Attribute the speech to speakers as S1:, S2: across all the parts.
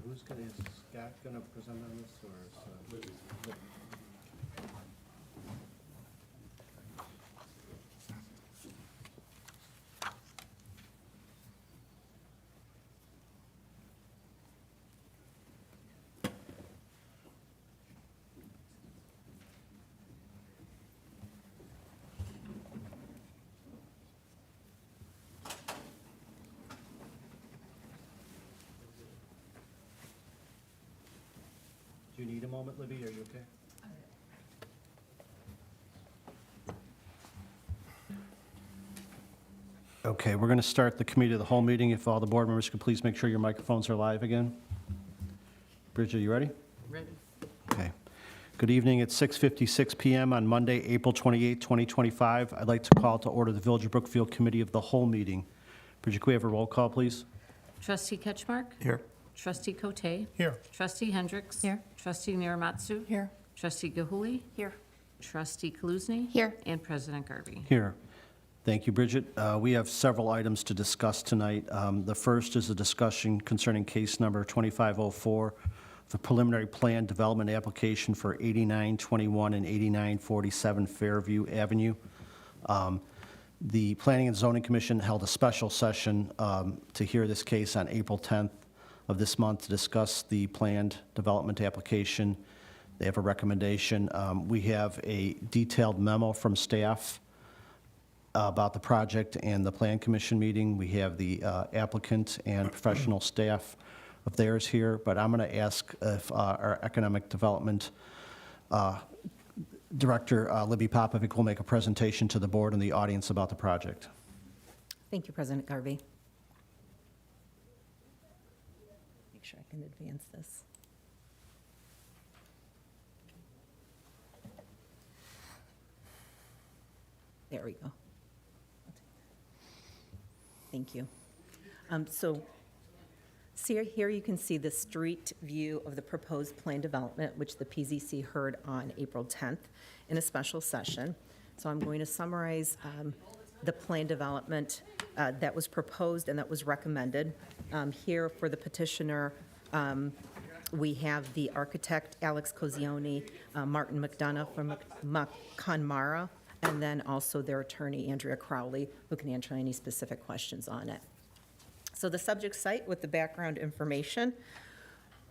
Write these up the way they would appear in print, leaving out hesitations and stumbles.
S1: Who's gonna, is Scott gonna present on this, or is, Libby? Do you need a moment, Libby? Are you okay? Okay, we're going to start the committee of the whole meeting. If all the board members could please make sure your microphones are live again. Bridget, you ready?
S2: Ready.
S1: Okay. Good evening. It's 6:56 PM on Monday, April 28, 2025. I'd like to call to order the Village of Brookfield Committee of the Whole meeting. Bridget, could we have a roll call, please?
S2: Trustee Ketchmark?
S1: Here.
S2: Trustee Cote?
S1: Here.
S2: Trustee Hendricks?
S3: Here.
S2: Trustee Niramatsu?
S3: Here.
S2: Trustee Gahuli?
S3: Here.
S2: Trustee Kaluzny?
S3: Here.
S2: And President Garvey.
S1: Here. Thank you, Bridget. We have several items to discuss tonight. The first is a discussion concerning case number 2504, the preliminary plan development application for 8921 and 8947 Fairview Avenue. The Planning and Zoning Commission held a special session to hear this case on April 10th of this month to discuss the planned development application. They have a recommendation. We have a detailed memo from staff about the project and the Plan Commission meeting. We have the applicant and professional staff of theirs here, but I'm going to ask if our Economic Development Director, Libby Popovic, will make a presentation to the board and the audience about the project.
S3: Thank you, President Garvey. Make sure I can advance this. There we go. Thank you. So here you can see the street view of the proposed plan development, which the PZC heard on April 10th in a special session. So I'm going to summarize the plan development that was proposed and that was recommended. Here for the petitioner, we have the architect, Alex Cozioni, Martin McDonough from Conmara, and then also their attorney, Andrea Crowley, who can answer any specific questions on it. So the subject site with the background information,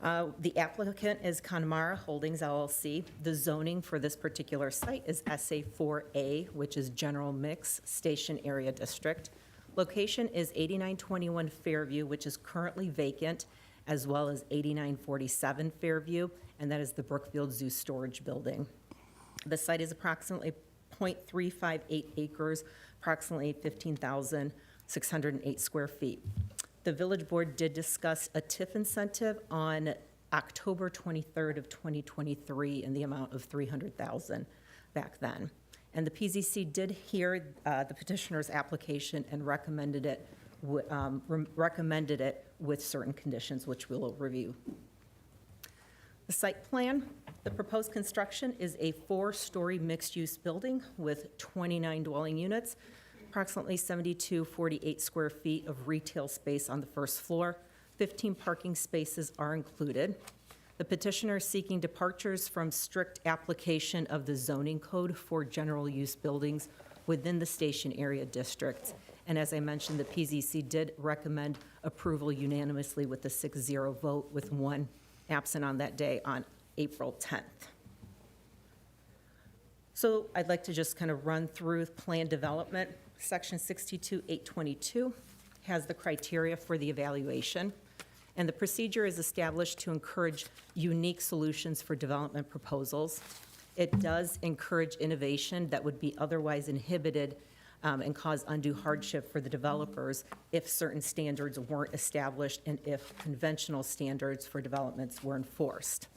S3: the applicant is Conmara Holdings LLC. The zoning for this particular site is SA4A, which is General Mix Station Area District. Location is 8921 Fairview, which is currently vacant, as well as 8947 Fairview, and that is the Brookfield Zoo Storage Building. The site is approximately 0.358 acres, approximately 15,608 square feet. The village board did discuss a TIF incentive on October 23rd of 2023 in the amount of $300,000 back then. And the PZC did hear the petitioner's application and recommended it with certain conditions, which we will review. The site plan, the proposed construction is a 4-story mixed-use building with 29 dwelling units, approximately 7,248 square feet of retail space on the first floor. 15 parking spaces are included. The petitioner is seeking departures from strict application of the zoning code for general use buildings within the station area district. And as I mentioned, the PZC did recommend approval unanimously with a 6-0 vote, with one absent on that day on April 10th. So I'd like to just kind of run through plan development. Section 62.822 has the criteria for the evaluation, and the procedure is established to encourage unique solutions for development proposals. It does encourage innovation that would be otherwise inhibited and cause undue hardship for the developers if certain standards weren't established and if conventional standards for developments were enforced.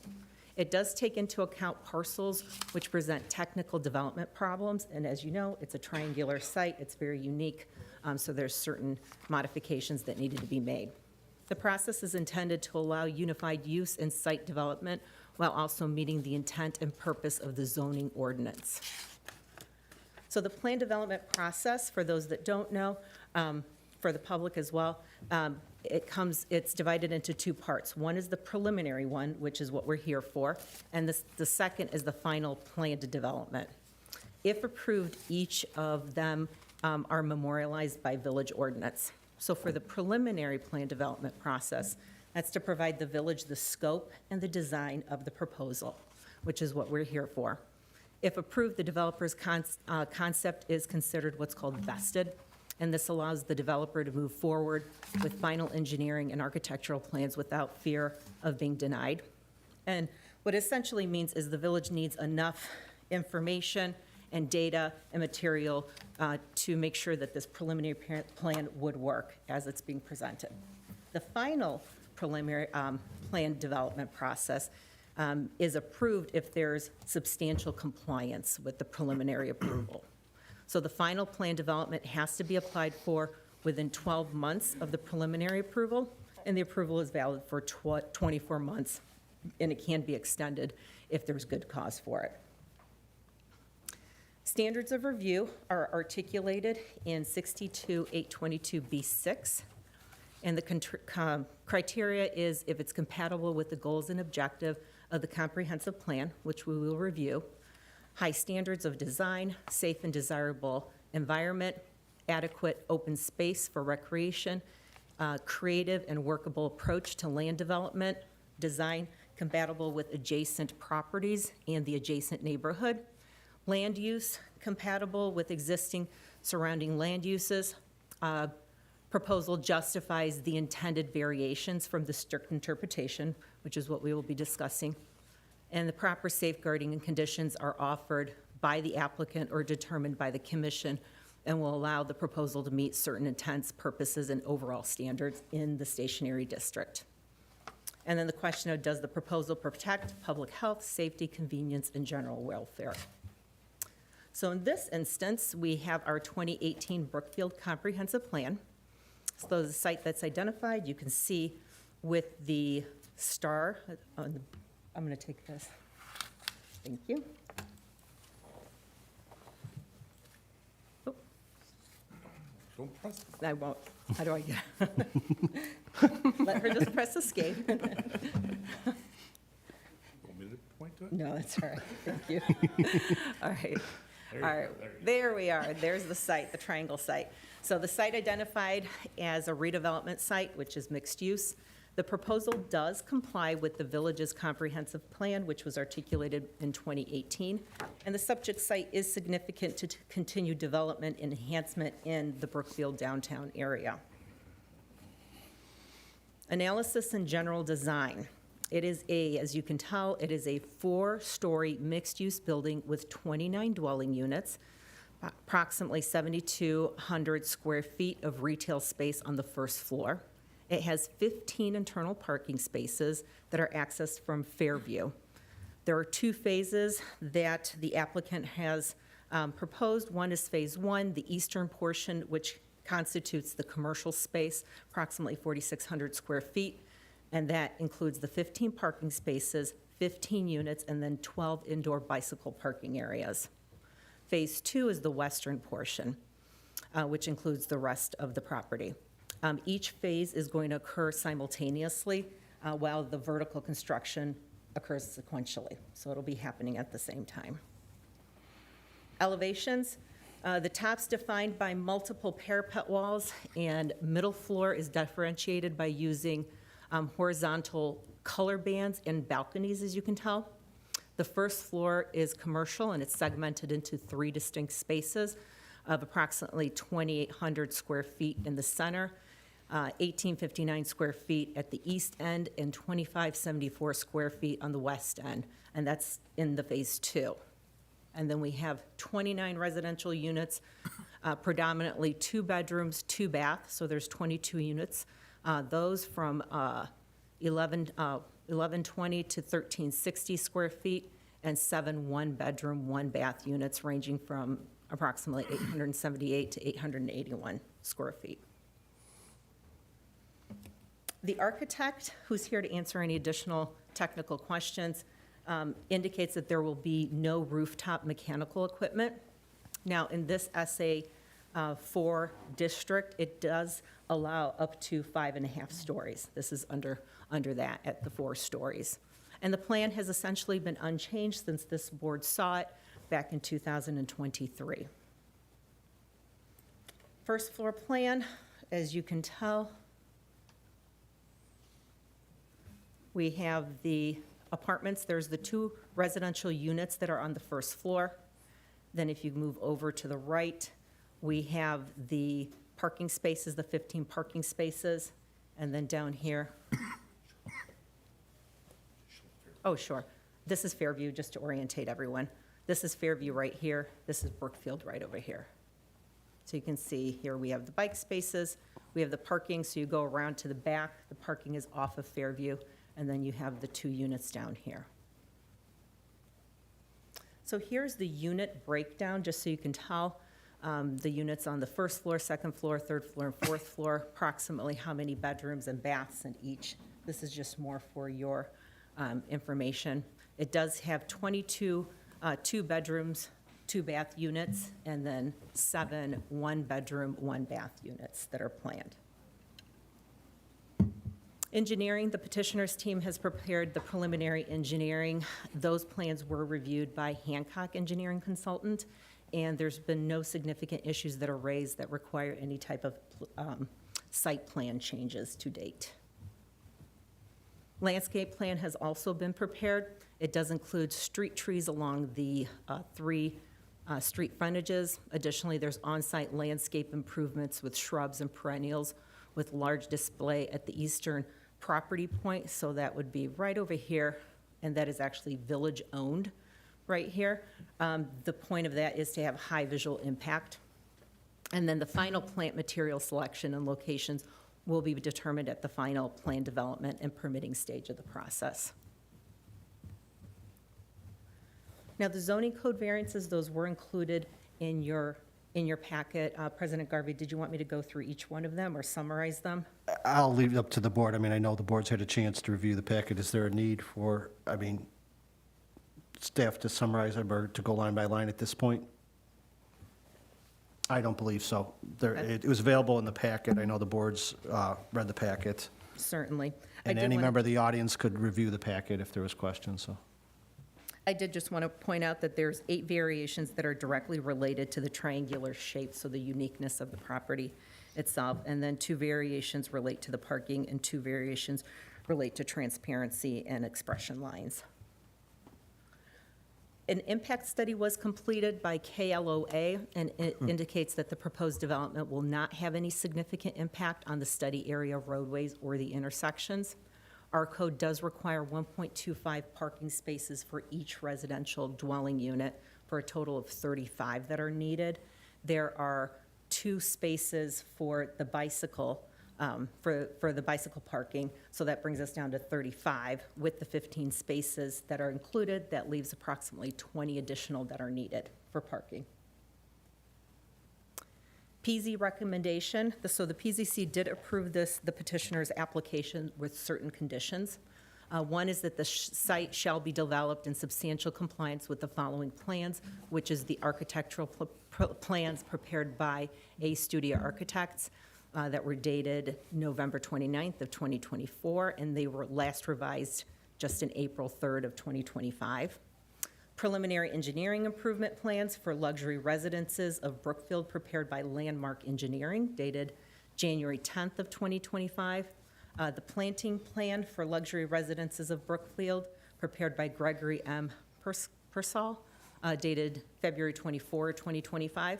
S3: It does take into account parcels which present technical development problems, and as you know, it's a triangular site, it's very unique, so there's certain modifications that needed to be made. The process is intended to allow unified use and site development while also meeting the intent and purpose of the zoning ordinance. So the plan development process, for those that don't know, for the public as well, it's divided into two parts. One is the preliminary one, which is what we're here for, and the second is the final planned development. If approved, each of them are memorialized by village ordinance. So for the preliminary plan development process, that's to provide the village the scope and the design of the proposal, which is what we're here for. If approved, the developer's concept is considered what's called vested, and this allows the developer to move forward with final engineering and architectural plans without fear of being denied. And what it essentially means is the village needs enough information and data and material to make sure that this preliminary plan would work as it's being presented. The final preliminary plan development process is approved if there's substantial compliance with the preliminary approval. So the final plan development has to be applied for within 12 months of the preliminary approval, and the approval is valid for 24 months, and it can be extended if there's good cause for it. Standards of review are articulated in 62-822B6, and the criteria is if it's compatible with the goals and objective of the comprehensive plan, which we will review, high standards of design, safe and desirable environment, adequate open space for recreation, creative and workable approach to land development, design compatible with adjacent properties and the adjacent neighborhood, land use compatible with existing surrounding land uses, proposal justifies the intended variations from the strict interpretation, which is what we will be discussing, and the proper safeguarding and conditions are offered by the applicant or determined by the commission and will allow the proposal to meet certain intents, purposes, and overall standards in the stationary district. And then the question of, does the proposal protect public health, safety, convenience, and general welfare? So in this instance, we have our 2018 Brookfield Comprehensive Plan. So the site that's identified, you can see with the star on the, I'm going to take this. Thank you. Oh,
S4: Don't press.
S3: I won't. How do I get? Let her just press escape.
S4: Want me to point to it?
S3: No, that's all right. Thank you. All right.
S4: There you
S3: All
S4: go,
S3: right.
S4: there you go.
S3: There we are. There's the site, the triangle site. So the site identified as a redevelopment site, which is mixed use. The proposal does comply with the village's comprehensive plan, which was articulated in 2018. And the subject site is significant to continue development and enhancement in the Brookfield downtown area. Analysis and general design. It is as you can tell, it is a 4-story mixed-use building with 29 dwelling units, approximately 7,200 square feet of retail space on the first floor. It has 15 internal parking spaces that are accessed from Fairview. There are 2 phases that the applicant has proposed. One is Phase 1, the eastern portion, which constitutes the commercial space, approximately 4,600 square feet, and that includes the 15 parking spaces, 15 units, and then 12 indoor bicycle parking areas. Phase 2 is the western portion, which includes the rest of the property. Each phase is going to occur simultaneously while the vertical construction occurs sequentially. So it'll be happening at the same time. Elevations. The top's defined by multiple parapet walls, and middle floor is differentiated by using horizontal color bands and balconies, as you can tell. The first floor is commercial, and it's segmented into 3 distinct spaces of approximately 2,800 square feet in the center, 1,859 square feet at the east end, and 2,574 square feet on the west end, and that's in the Phase 2. And then we have 29 residential units, predominantly 2 bedrooms, 2 baths, so there's 22 units. Those from 1120 to 1360 square feet, and 7 one-bedroom, 1-bath units ranging from approximately 878 to 881 square feet. The architect, who's here to answer any additional technical questions, indicates that there will be no rooftop mechanical equipment. Now, in this essay, for district, it does allow up to 5.5 stories. This is under that at the 4 stories. And the plan has essentially been unchanged since this board saw it back in 2023. First floor plan, as you can tell, we have the apartments. There's the 2 residential units that are on the first floor. Then if you move over to the right, we have the parking spaces, the 15 parking spaces. And then down here, oh, sure. This is Fairview, just to orientate everyone. This is Fairview right here. This is Brookfield right over here. So you can see here we have the bike spaces, we have the parking, so you go around to the back, the parking is off of Fairview, and then you have the 2 units down here. So here's the unit breakdown, just so you can tell the units on the first floor, second floor, third floor, and fourth floor, approximately how many bedrooms and baths in each. This is just more for your information. It does have 22 2 bedrooms, 2 bath units, and then 7 1-bedroom, 1-bath units that are planned. Engineering, the petitioner's team has prepared the preliminary engineering. Those plans were reviewed by Hancock Engineering Consultant, and there's been no significant issues that are raised that require any type of site plan changes to date. Landscape plan has also been prepared. It does include street trees along the 3 street frontages. Additionally, there's on-site landscape improvements with shrubs and perennials with large display at the eastern property point. So that would be right over here, and that is actually village-owned right here. The point of that is to have high visual impact. And then the final plant material selection and locations will be determined at the final plan development and permitting stage of the process. Now, the zoning code variances, those were included in your packet. President Garvey, did you want me to go through each one of them or summarize them?
S1: I'll leave it up to the board. I mean, I know the board's had a chance to review the packet. Is there a need for, staff to summarize them or to go line by line at this point? I don't believe so. It was available in the packet. I know the board's read the packet.
S3: Certainly.
S1: And any member of the audience could review the packet if there was questions, so.
S3: I did just want to point out that there's 8 variations that are directly related to the triangular shape, so the uniqueness of the property itself, and then 2 variations relate to the parking, and 2 variations relate to transparency and expression lines. An impact study was completed by KLOA, and it indicates that the proposed development will not have any significant impact on the study area, roadways, or the intersections. Our code does require 1.25 parking spaces for each residential dwelling unit for a total of 35 that are needed. There are 2 spaces for the bicycle, for the bicycle parking, so that brings us down to 35. With the 15 spaces that are included, that leaves approximately 20 additional that are needed for parking. PZ recommendation, so the PZC did approve the petitioner's application with certain conditions. One is that the site shall be developed in substantial compliance with the following plans, which is the architectural plans prepared by A Studio Architects that were dated November 29th of 2024, and they were last revised just in April 3rd of 2025. Preliminary engineering improvement plans for luxury residences of Brookfield prepared by Landmark Engineering, dated January 10th of 2025. The planting plan for luxury residences of Brookfield prepared by Gregory M. Persall, dated February 24, 2025.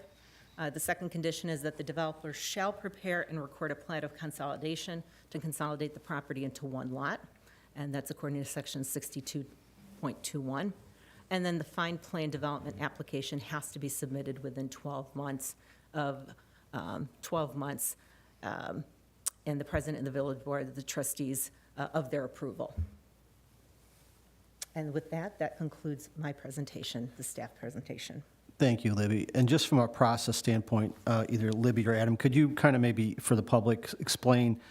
S3: The second condition is that the developer shall prepare and record a plat of consolidation to consolidate the property into one lot, and that's according to section 62.21. And then the fine plan development application has to be submitted within 12 months and the president and the village board, the trustees of their approval. And with that, that concludes my presentation, the staff presentation.
S1: Thank you, Libby. And just from a process standpoint, either Libby or Adam, could you kind of maybe for the public explain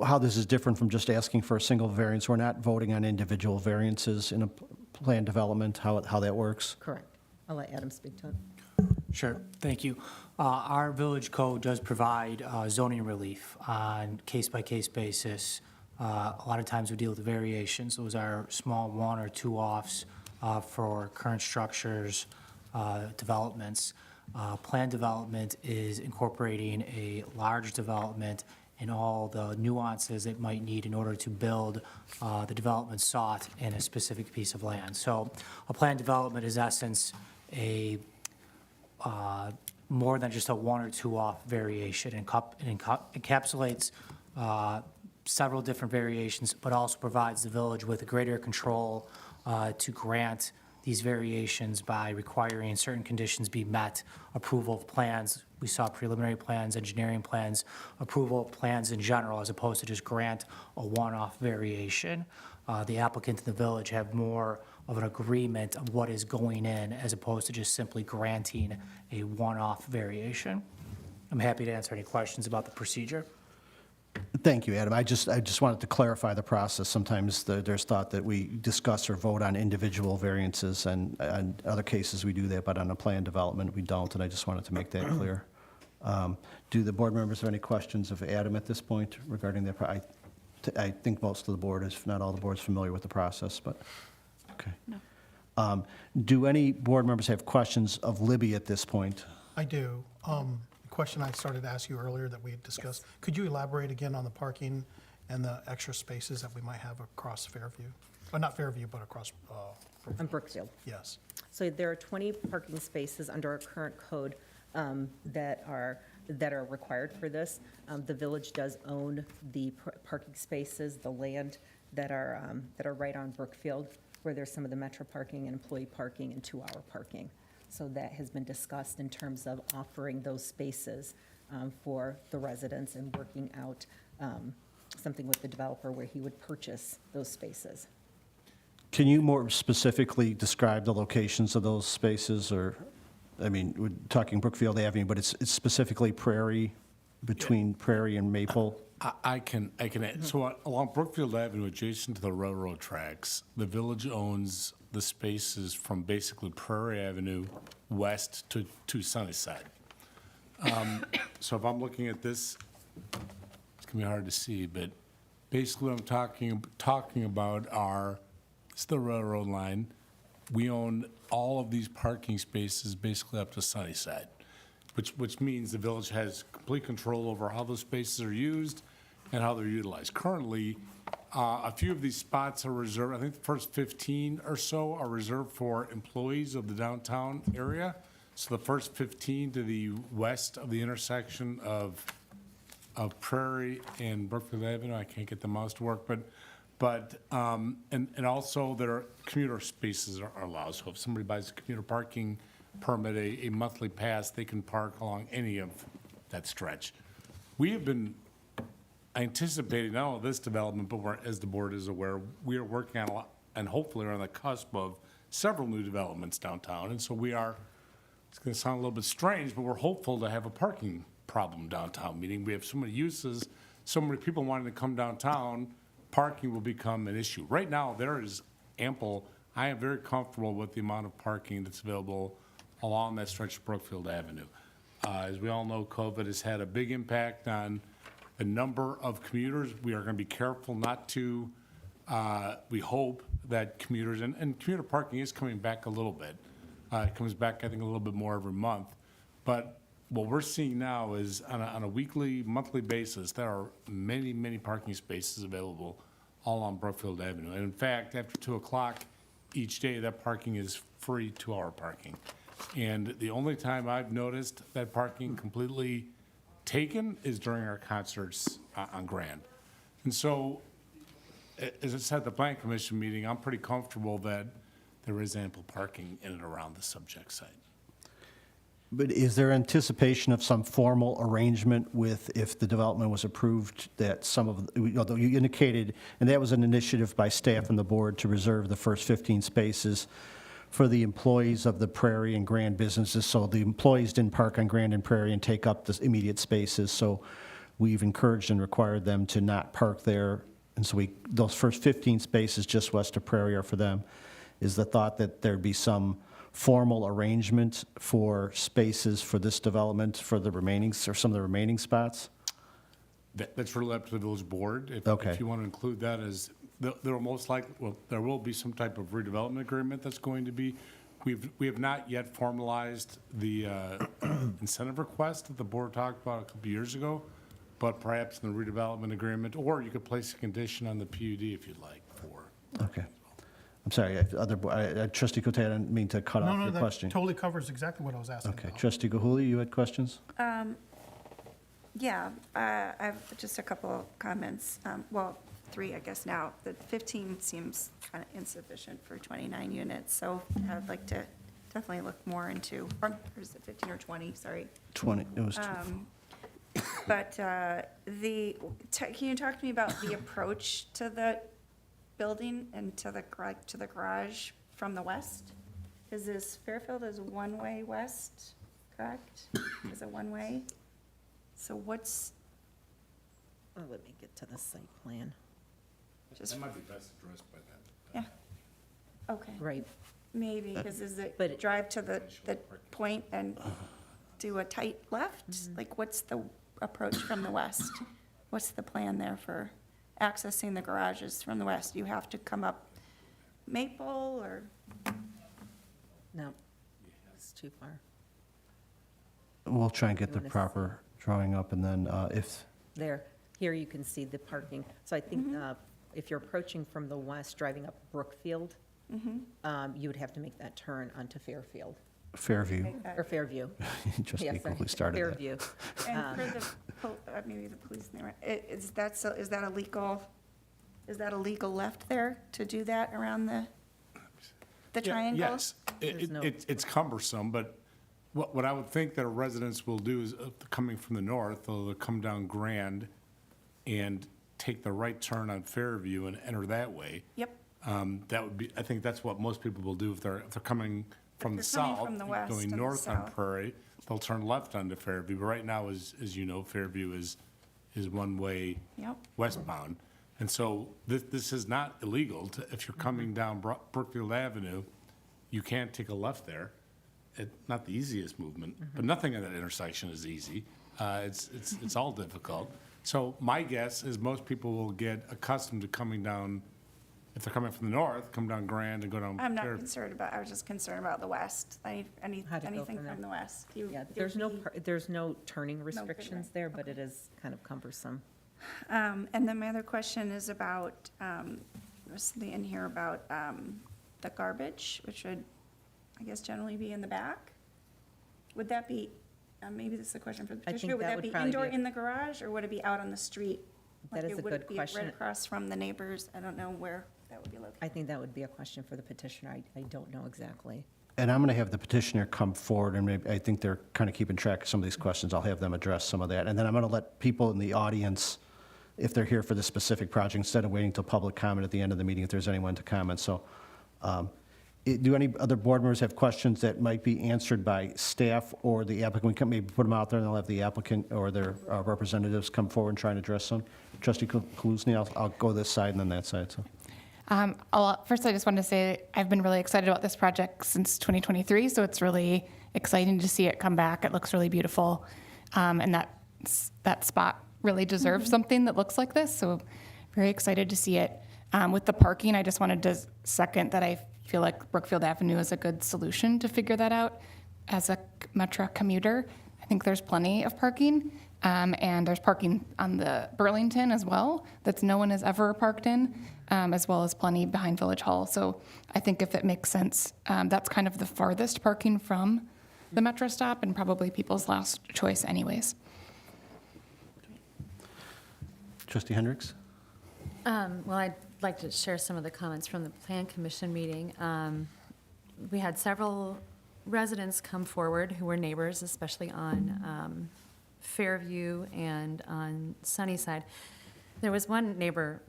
S1: how this is different from just asking for a single variance? We're not voting on individual variances in a plan development, how that works?
S3: Correct. I'll let Adam speak to it.
S5: Sure, thank you. Our village code does provide zoning relief on case-by-case basis. A lot of times we deal with variations. Those are small one or two offs for current structures, developments. Planned development is incorporating a large development and all the nuances it might need in order to build the development sought in a specific piece of land. So a planned development is in essence a more than just a one or two off variation. It encapsulates several different variations, but also provides the village with greater control to grant these variations by requiring certain conditions be met, approval of plans. We saw preliminary plans, engineering plans, approval of plans in general, as opposed to just grant a one-off variation. The applicant and the village have more of an agreement of what is going in, as opposed to just simply granting a one-off variation. I'm happy to answer any questions about the procedure.
S1: Thank you, Adam. I just wanted to clarify the process. Sometimes there's thought that we discuss or vote on individual variances, and in other cases we do that, but on a planned development, we don't, and I just wanted to make that clear. Do the board members have any questions of Adam at this point regarding that? I think most of the board, if not all the board, is familiar with the process, but, okay. No. Do any board members have questions of Libby at this point?
S6: I do. The question I started to ask you earlier that we had discussed, could you elaborate again on the parking and the extra spaces that we might have across Fairview? Well, not Fairview, but across,
S3: On Brookfield.
S6: yes.
S3: So there are 20 parking spaces under our current code that are required for this. The village does own the parking spaces, the land that are right on Brookfield, where there's some of the metro parking and employee parking and 2-hour parking. So that has been discussed in terms of offering those spaces for the residents and working out something with the developer where he would purchase those spaces.
S1: Can you more specifically describe the locations of those spaces, or, I mean, we're talking Brookfield Avenue, but it's specifically Prairie, between Prairie and Maple?
S4: I can add. So along Brookfield Avenue, adjacent to the railroad tracks, the village owns the spaces from basically Prairie Avenue west to Sunnyside. So if I'm looking at this, it's gonna be hard to see, but basically what I'm talking about are, it's the railroad line. We own all of these parking spaces basically up to Sunnyside, which means the village has complete control over how those spaces are used and how they're utilized. Currently, a few of these spots are reserved, I think the first 15 or so are reserved for employees of the downtown area. So the first 15 to the west of the intersection of Prairie and Brookfield Avenue, I can't get the mouse to work, but and also there are commuter spaces are allowed. So if somebody buys a commuter parking permit, a monthly pass, they can park along any of that stretch. We have been anticipating not only this development, but as the board is aware, we are working on a lot, and hopefully are on the cusp of several new developments downtown. And so we are, it's gonna sound a little bit strange, but we're hopeful to have a parking problem downtown, meaning we have so many uses, so many people wanting to come downtown, parking will become an issue. Right now, there is ample, I am very comfortable with the amount of parking that's available along that stretch of Brookfield Avenue. As we all know, COVID has had a big impact on the number of commuters. We are going to be careful not to, we hope that commuters, and commuter parking is coming back a little bit. It comes back, I think, a little bit more every month. But what we're seeing now is on a weekly, monthly basis, there are many, many parking spaces available all on Brookfield Avenue. And in fact, after 2 o'clock each day, that parking is free 2-hour parking. And the only time I've noticed that parking completely taken is during our concerts on Grand. And so, as I said at the Plan Commission meeting, I'm pretty comfortable that there is ample parking in and around the subject site.
S1: But is there anticipation of some formal arrangement with, if the development was approved, that some of, although you indicated, and that was an initiative by staff and the board to reserve the first 15 spaces for the employees of the Prairie and Grand businesses, so the employees didn't park on Grand and Prairie and take up the immediate spaces, so we've encouraged and required them to not park there, and so those first 15 spaces just west of Prairie are for them. Is the thought that there'd be some formal arrangement for spaces for this development for the remaining, or some of the remaining spots?
S4: That's really up to the village board.
S1: Okay.
S4: If you want to include that as, there will most likely, well, there will be some type of redevelopment agreement that's going to be. We have not yet formalized the incentive request that the board talked about a couple years ago, but perhaps in the redevelopment agreement, or you could place a condition on the PUD if you'd like for.
S1: Okay. I'm sorry, Trustee Cote, I didn't mean to cut
S6: No,
S1: off
S6: no,
S1: your
S6: that
S1: question.
S6: totally covers exactly what I was asking
S1: Okay,
S6: about.
S1: Trustee Gahuli, you had questions?
S7: Yeah, I have just a couple of comments. Well, 3, I guess now. The 15 seems kind of insufficient for 29 units, so I'd like to definitely look more into, or is it 15 or 20, sorry.
S1: 20, it was,
S7: But can you talk to me about the approach to the building and to the garage from the west? Is this Fairfield is one-way west, correct? Is it one-way? So what's,
S3: Oh, let me get to the site plan.
S7: just,
S4: That might be best addressed by them.
S7: yeah, okay.
S3: Right.
S7: Maybe, because is it
S3: But it-
S7: drive to the point and do a tight left? Like, what's the approach from the west? What's the plan there for accessing the garages from the west? You have to come up Maple or,
S3: No, it's too far.
S1: we'll try and get the
S3: You wanna s-
S1: proper drawing up, and then if,
S3: There, here you can see the parking. So I think if you're approaching from the west, driving up Brookfield, you would have to make that turn onto Fairfield,
S1: Fairview,
S7: make that-
S3: or Fairview.
S1: Trustee
S3: Yes,
S1: Gahuli started that.
S3: Fairview.
S7: and for the, maybe the police, is that a legal left there to do that around the
S4: Yeah,
S7: triangle?
S4: Yes,
S3: There's no-
S4: it's cumbersome, but what I would think that residents will do is, coming from the north, they'll come down Grand and take the right turn on Fairview and enter that way.
S7: Yep.
S4: That would be, I think that's what most people will do if they're coming from the
S7: If they're coming
S4: south,
S7: from the west
S4: going
S7: and the
S4: north on
S7: south.
S4: Prairie, they'll turn left onto Fairview. But right now, as you know, Fairview is one-way
S7: Yep.
S4: westbound. And so this is not illegal. If you're coming down Brookfield Avenue, you can't take a left there. Not the easiest movement, but nothing at that intersection is easy. It's all difficult. So my guess is most people will get accustomed to coming down, if they're coming from the north, come down Grand and go down
S7: I'm not
S4: Fairview.
S7: concerned about, I was just concerned about the west.
S3: How to go
S7: Anything
S3: from there.
S7: from the west.
S3: Yeah, there's no turning
S7: good
S3: restrictions
S7: way.
S3: there, but it is kind of cumbersome.
S7: And then my other question is about, there's something in here about the garbage, which would, I guess, generally be in the back. Would that be, maybe this is a question for the
S3: I think
S7: petitioner, would
S3: that
S7: that
S3: would
S7: be
S3: probably
S7: indoor
S3: be-
S7: in the garage, or would it be out on the street?
S3: That
S7: Like,
S3: is a
S7: would it
S3: good
S7: be
S3: question.
S7: right across from the neighbors? I don't know where that would be located.
S3: I think that would be a question for the petitioner. I don't know exactly.
S1: And I'm going to have the petitioner come forward, and maybe, I think they're kind of keeping track of some of these questions. I'll have them address some of that. And then I'm going to let people in the audience, if they're here for this specific project, instead of waiting till public comment at the end of the meeting, if there's anyone to comment. So do any other board members have questions that might be answered by staff or the applicant? We can maybe put them out there, and they'll have the applicant or their representatives come forward and try and address them. Trustee Kaluzny, I'll go this side and then that side, so.
S8: First, I just wanted to say I've been really excited about this project since 2023, so it's really exciting to see it come back. It looks really beautiful, and that spot really deserves something that looks like this, so very excited to see it. With the parking, I just wanted to second that I feel like Brookfield Avenue is a good solution to figure that out as a Metro commuter. I think there's plenty of parking, and there's parking on the Burlington as well that no one has ever parked in, as well as plenty behind Village Hall. So I think if it makes sense, that's kind of the farthest parking from the Metro stop and probably people's last choice anyways.
S1: Trustee Hendricks?
S2: Well, I'd like to share some of the comments from the Plan Commission meeting. We had several residents come forward who were neighbors, especially on Fairview and on Sunnyside. There was one neighbor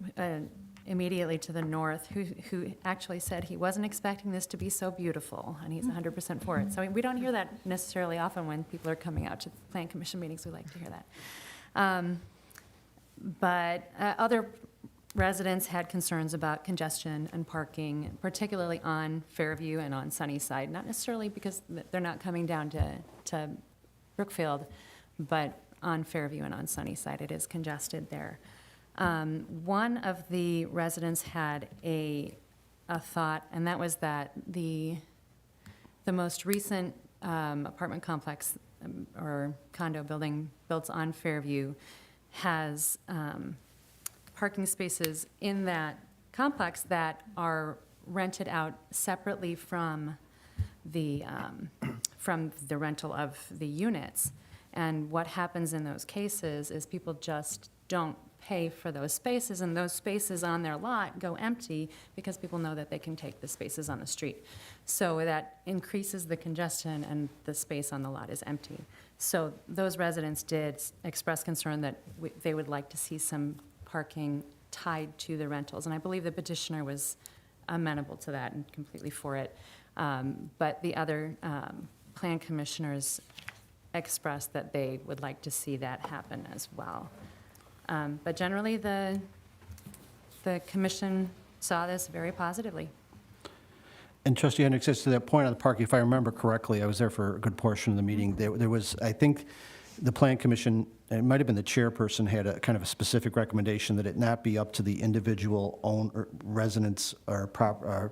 S2: immediately to the north who actually said he wasn't expecting this to be so beautiful, and he's 100% for it. So we don't hear that necessarily often when people are coming out to Plan Commission meetings. We like to hear that. But other residents had concerns about congestion and parking, particularly on Fairview and on Sunnyside, not necessarily because they're not coming down to Brookfield, but on Fairview and on Sunnyside, it is congested there. One of the residents had a thought, and that was that the most recent apartment complex or condo building built on Fairview has parking spaces in that complex that are rented out separately from the rental of the units. And what happens in those cases is people just don't pay for those spaces, and those spaces on their lot go empty because people know that they can take the spaces on the street. So that increases the congestion, and the space on the lot is empty. So those residents did express concern that they would like to see some parking tied to the rentals, and I believe the petitioner was amenable to that and completely for it. But the other plan commissioners expressed that they would like to see that happen as well. But generally, the commission saw this very positively.
S1: And Trustee Hendricks, as to that point on the parking, if I remember correctly, I was there for a good portion of the meeting. There was, I think, the Plan Commission, and it might have been the chairperson, had a kind of a specific recommendation that it not be up to the individual residents or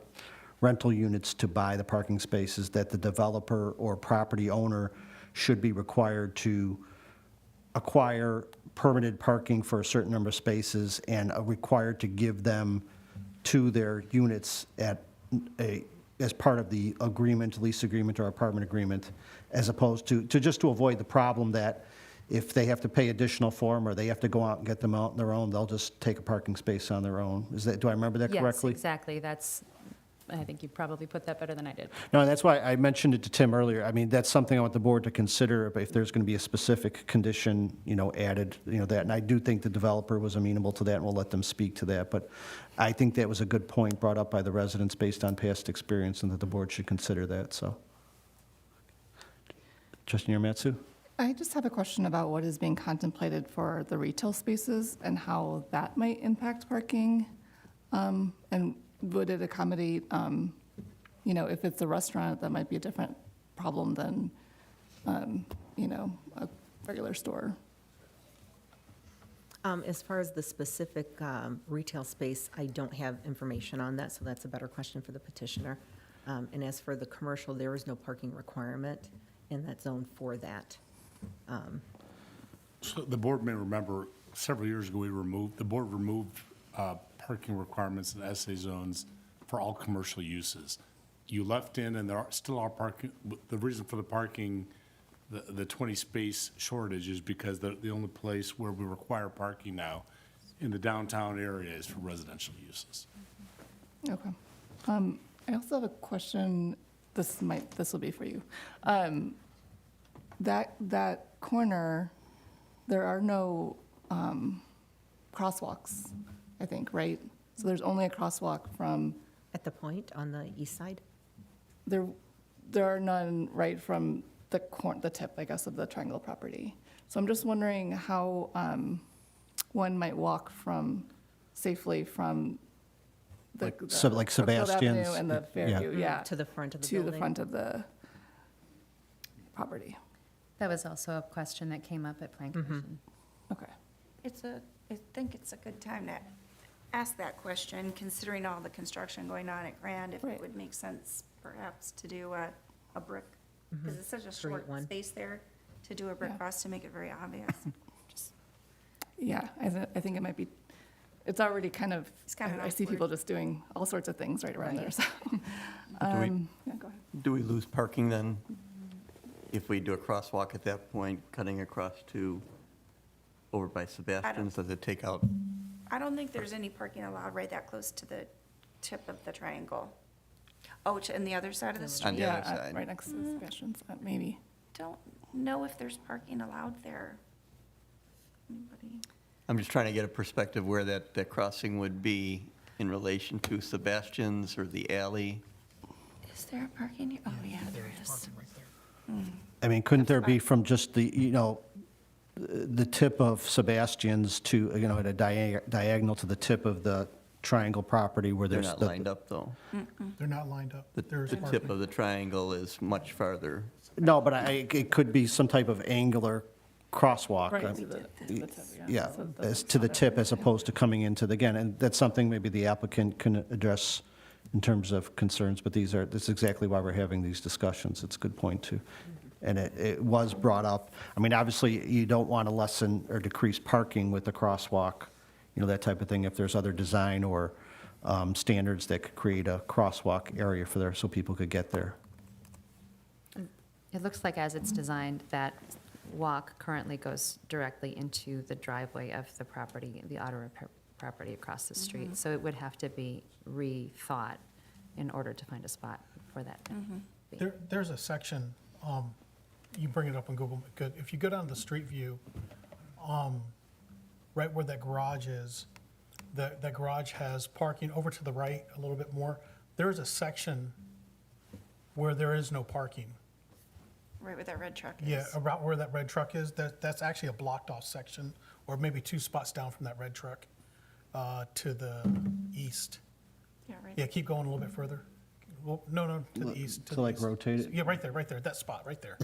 S1: rental units to buy the parking spaces, that the developer or property owner should be required to acquire permitted parking for a certain number of spaces and are required to give them to their units as part of the agreement, lease agreement or apartment agreement, as opposed to just to avoid the problem that if they have to pay additional for them or they have to go out and get them out on their own, they'll just take a parking space on their own. Do I remember that correctly?
S2: Yes, exactly. I think you probably put that better than I did.
S1: No, that's why I mentioned it to Tim earlier. I mean, that's something I want the board to consider, if there's going to be a specific condition, added, that. And I do think the developer was amenable to that, and we'll let them speak to that. But I think that was a good point brought up by the residents based on past experience, and that the board should consider that, so. Trustee Matsu?
S9: I just have a question about what is being contemplated for the retail spaces and how that might impact parking. And would it accommodate, if it's a restaurant, that might be a different problem than, a regular store.
S3: As far as the specific retail space, I don't have information on that, so that's a better question for the petitioner. And as for the commercial, there is no parking requirement in that zone for that.
S4: So the board may remember, several years ago, the board removed parking requirements in SA zones for all commercial uses. You left in, and there still are parking, the reason for the parking, the 20 space shortage is because the only place where we require parking now in the downtown area is for residential uses.
S9: Okay. I also have a question, this will be for you. That corner, there are no crosswalks, I think, right? So there's only a crosswalk from,
S3: At the point on the east side?
S9: there are none right from the tip, I guess, of the triangle property. So I'm just wondering how one might walk safely from
S1: Like
S9: Brookfield
S1: Sebastian's?
S9: Avenue and the Fairview, yeah.
S3: To the front of the
S9: To
S3: building?
S9: the front of the property.
S2: That was also a question that came up at Plan Commission.
S9: Okay.
S7: I think it's a good time to ask that question, considering all the construction going on at Grand, if it
S9: Right.
S7: would make sense perhaps to do a brick, because it's such a
S3: Street
S7: short
S3: one.
S7: space there, to do a brick
S9: Yeah.
S7: cross to make it very obvious.
S9: Yeah, I think it might be, it's already kind of,
S7: It's kind of
S9: I see
S7: awkward.
S9: people just doing all sorts of things right around there, so.
S10: we-
S9: Yeah, go ahead.
S10: Do we lose parking then? If we do a crosswalk at that point, cutting across to over by Sebastian's, does it take out?
S7: I don't think there's any parking allowed right that close to the tip of the triangle. Oh, and the other side of the
S10: On
S7: street?
S10: the
S9: Yeah,
S10: other side.
S9: right next to Sebastian's, maybe.
S7: Don't know if there's parking allowed there. Anybody?
S10: I'm just trying to get a perspective where that crossing would be in relation to Sebastian's or the alley.
S7: Is there a parking? Oh, yeah, there is.
S1: I mean, couldn't there be from just the, the tip of Sebastian's to, at a diagonal to the tip of the triangle property where
S10: They're
S1: there's.
S10: not
S1: the-
S10: lined up, though.
S6: They're not lined up.
S10: The
S6: There's
S10: tip
S6: parking.
S10: of the triangle is much farther.
S1: No, but it could be some type of angular crosswalk. Yeah, as to the tip as opposed to coming into again, and that's something maybe the applicant can address in terms of concerns, but this is exactly why we're having these discussions. It's a good point, too. And it was brought up. I mean, obviously, you don't want to lessen or decrease parking with the crosswalk, that type of thing, if there's other design or standards that could create a crosswalk area for there so people could get there.
S2: It looks like as it's designed, that walk currently goes directly into the driveway of the property, the auto repair property across the street. So it would have to be rethought in order to find a spot for that. to be.
S6: There's a section, you bring it up on Google, good. If you go down the street view, right where that garage is, that garage has parking over to the right a little bit more. There is a section where there is no parking.
S7: Right where that red truck is.
S6: Yeah, about where that red truck is, that's actually a blocked-off section, or maybe 2 spots down from that red truck to the east.
S7: Yeah, right.
S6: Yeah, keep going a little bit further. Well, no, to the east.
S1: To
S6: the
S1: like
S6: east.
S1: rotate it?
S6: Yeah, right there, that spot, right there.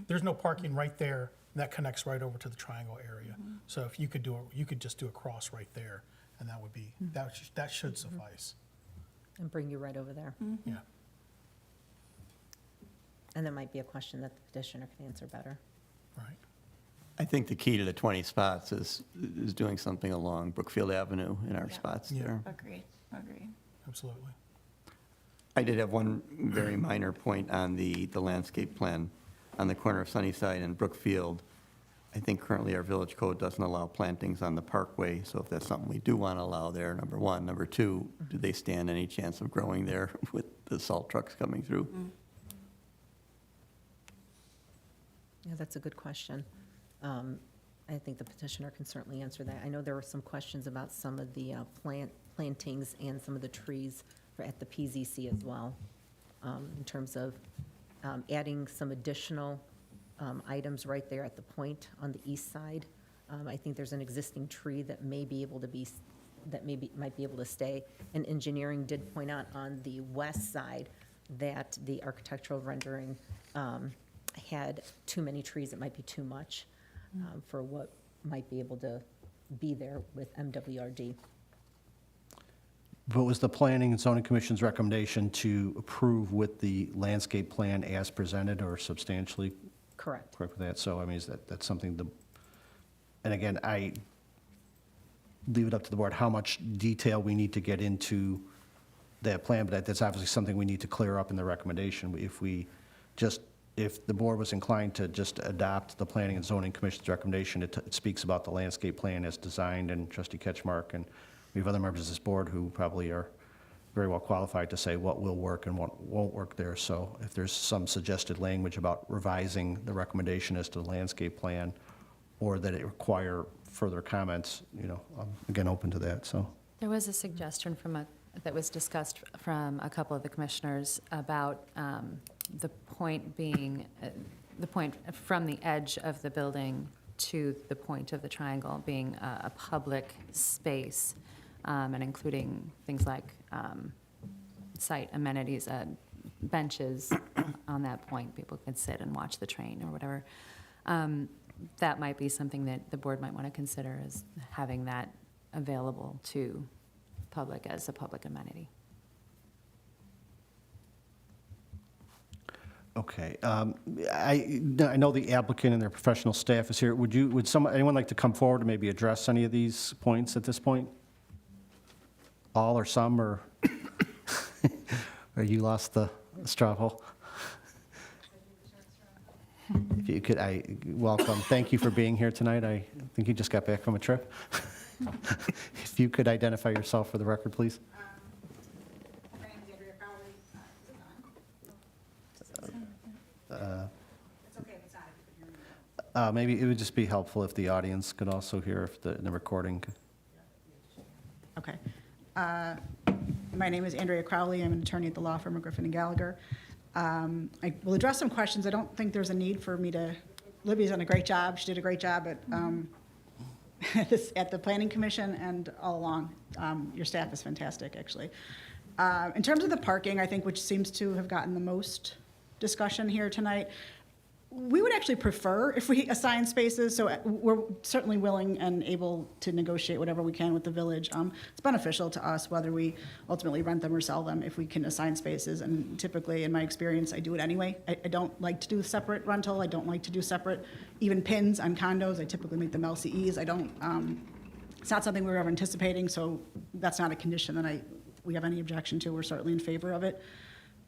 S6: There's no parking right there, and that connects right over to the triangle area. So if you could you could just do a cross right there, and that would be, that should suffice.
S3: And bring you right over there.
S6: Yeah.
S3: And that might be a question that the petitioner can answer better.
S6: Right.
S10: I think the key to the 20 spots is doing something along Brookfield Avenue in our
S7: Yeah.
S10: spots
S6: Yeah.
S10: there.
S7: Agreed.
S6: Absolutely.
S10: I did have one very minor point on the landscape plan on the corner of Sunnyside and Brookfield. I think currently our village code doesn't allow plantings on the parkway, so if that's something we do want to allow there, number one. Number two, do they stand any chance of growing there with the salt trucks coming through?
S3: Yeah, that's a good question. I think the petitioner can certainly answer that. I know there were some questions about some of the plantings and some of the trees at the PZC as well, in terms of adding some additional items right there at the point on the east side. I think there's an existing tree that may be able to be, might be able to stay. And engineering did point out on the west side that the architectural rendering had too many trees. It might be too much for what might be able to be there with MWRD.
S1: But was the Planning and Zoning Commission's recommendation to approve with the landscape plan as presented or substantially
S3: Correct.
S1: correct with that? So, I mean, that's something and again, I leave it up to the board how much detail we need to get into that plan, but that's obviously something we need to clear up in the recommendation. If the board was inclined to just adopt the Planning and Zoning Commission's recommendation, it speaks about the landscape plan as designed, and Trustee Ketchmark and we have other members of this board who probably are very well qualified to say what will work and what won't work there. So if there's some suggested language about revising the recommendation as to the landscape plan, or that it require further comments, I'm again open to that, so.
S2: There was a suggestion that was discussed from a couple of the commissioners about the point being, the point from the edge of the building to the point of the triangle being a public space, and including things like site amenities, benches on that point. People can sit and watch the train or whatever. That might be something that the board might want to consider, as having that available to public as a public amenity.
S1: Okay. I know the applicant and their professional staff is here. Would anyone like to come forward and maybe address any of these points at this point? All or some, or or you lost the straw poll? If you could, welcome. Thank you for being here tonight. I think you just got back from a trip. If you could identify yourself for the record, please.
S11: My name is Andrea Crowley. Is it on? It's okay if it's not, if you could hear me.
S1: Maybe it would just be helpful if the audience could also hear if the recording could.
S11: Okay. My name is Andrea Crowley. I'm an attorney at the law firm of Griffin & Gallagher. I will address some questions. I don't think there's a need for me to Libby's done a great job. She did a great job at, at the Planning Commission and all along. Your staff is fantastic, actually. In terms of the parking, I think, which seems to have gotten the most discussion here tonight, we would actually prefer if we assign spaces, so we're certainly willing and able to negotiate whatever we can with the village. It's beneficial to us whether we ultimately rent them or sell them if we can assign spaces, and typically, in my experience, I do it anyway. I don't like to do separate rental, I don't like to do separate, even pins on condos, I typically make them LCEs, I don't, it's not something we were ever anticipating, so that's not a condition that we have any objection to, we're certainly in favor of it.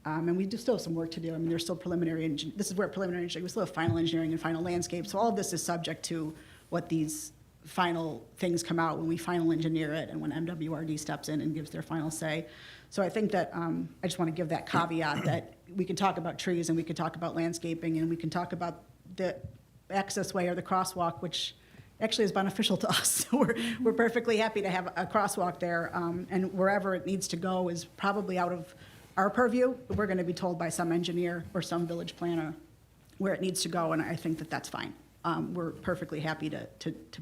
S11: And we do still have some work to do. I mean, there's still preliminary, this is where preliminary engineering, we still have final engineering and final landscape. So all of this is subject to what these final things come out when we final engineer it and when MWRD steps in and gives their final say. So I think that, I just want to give that caveat that we can talk about trees and we can talk about landscaping and we can talk about the access way or the crosswalk, which actually is beneficial to us. So we're perfectly happy to have a crosswalk there. And wherever it needs to go is probably out of our purview. We're going to be told by some engineer or some village planner where it needs to go, and I think that that's fine. We're perfectly happy to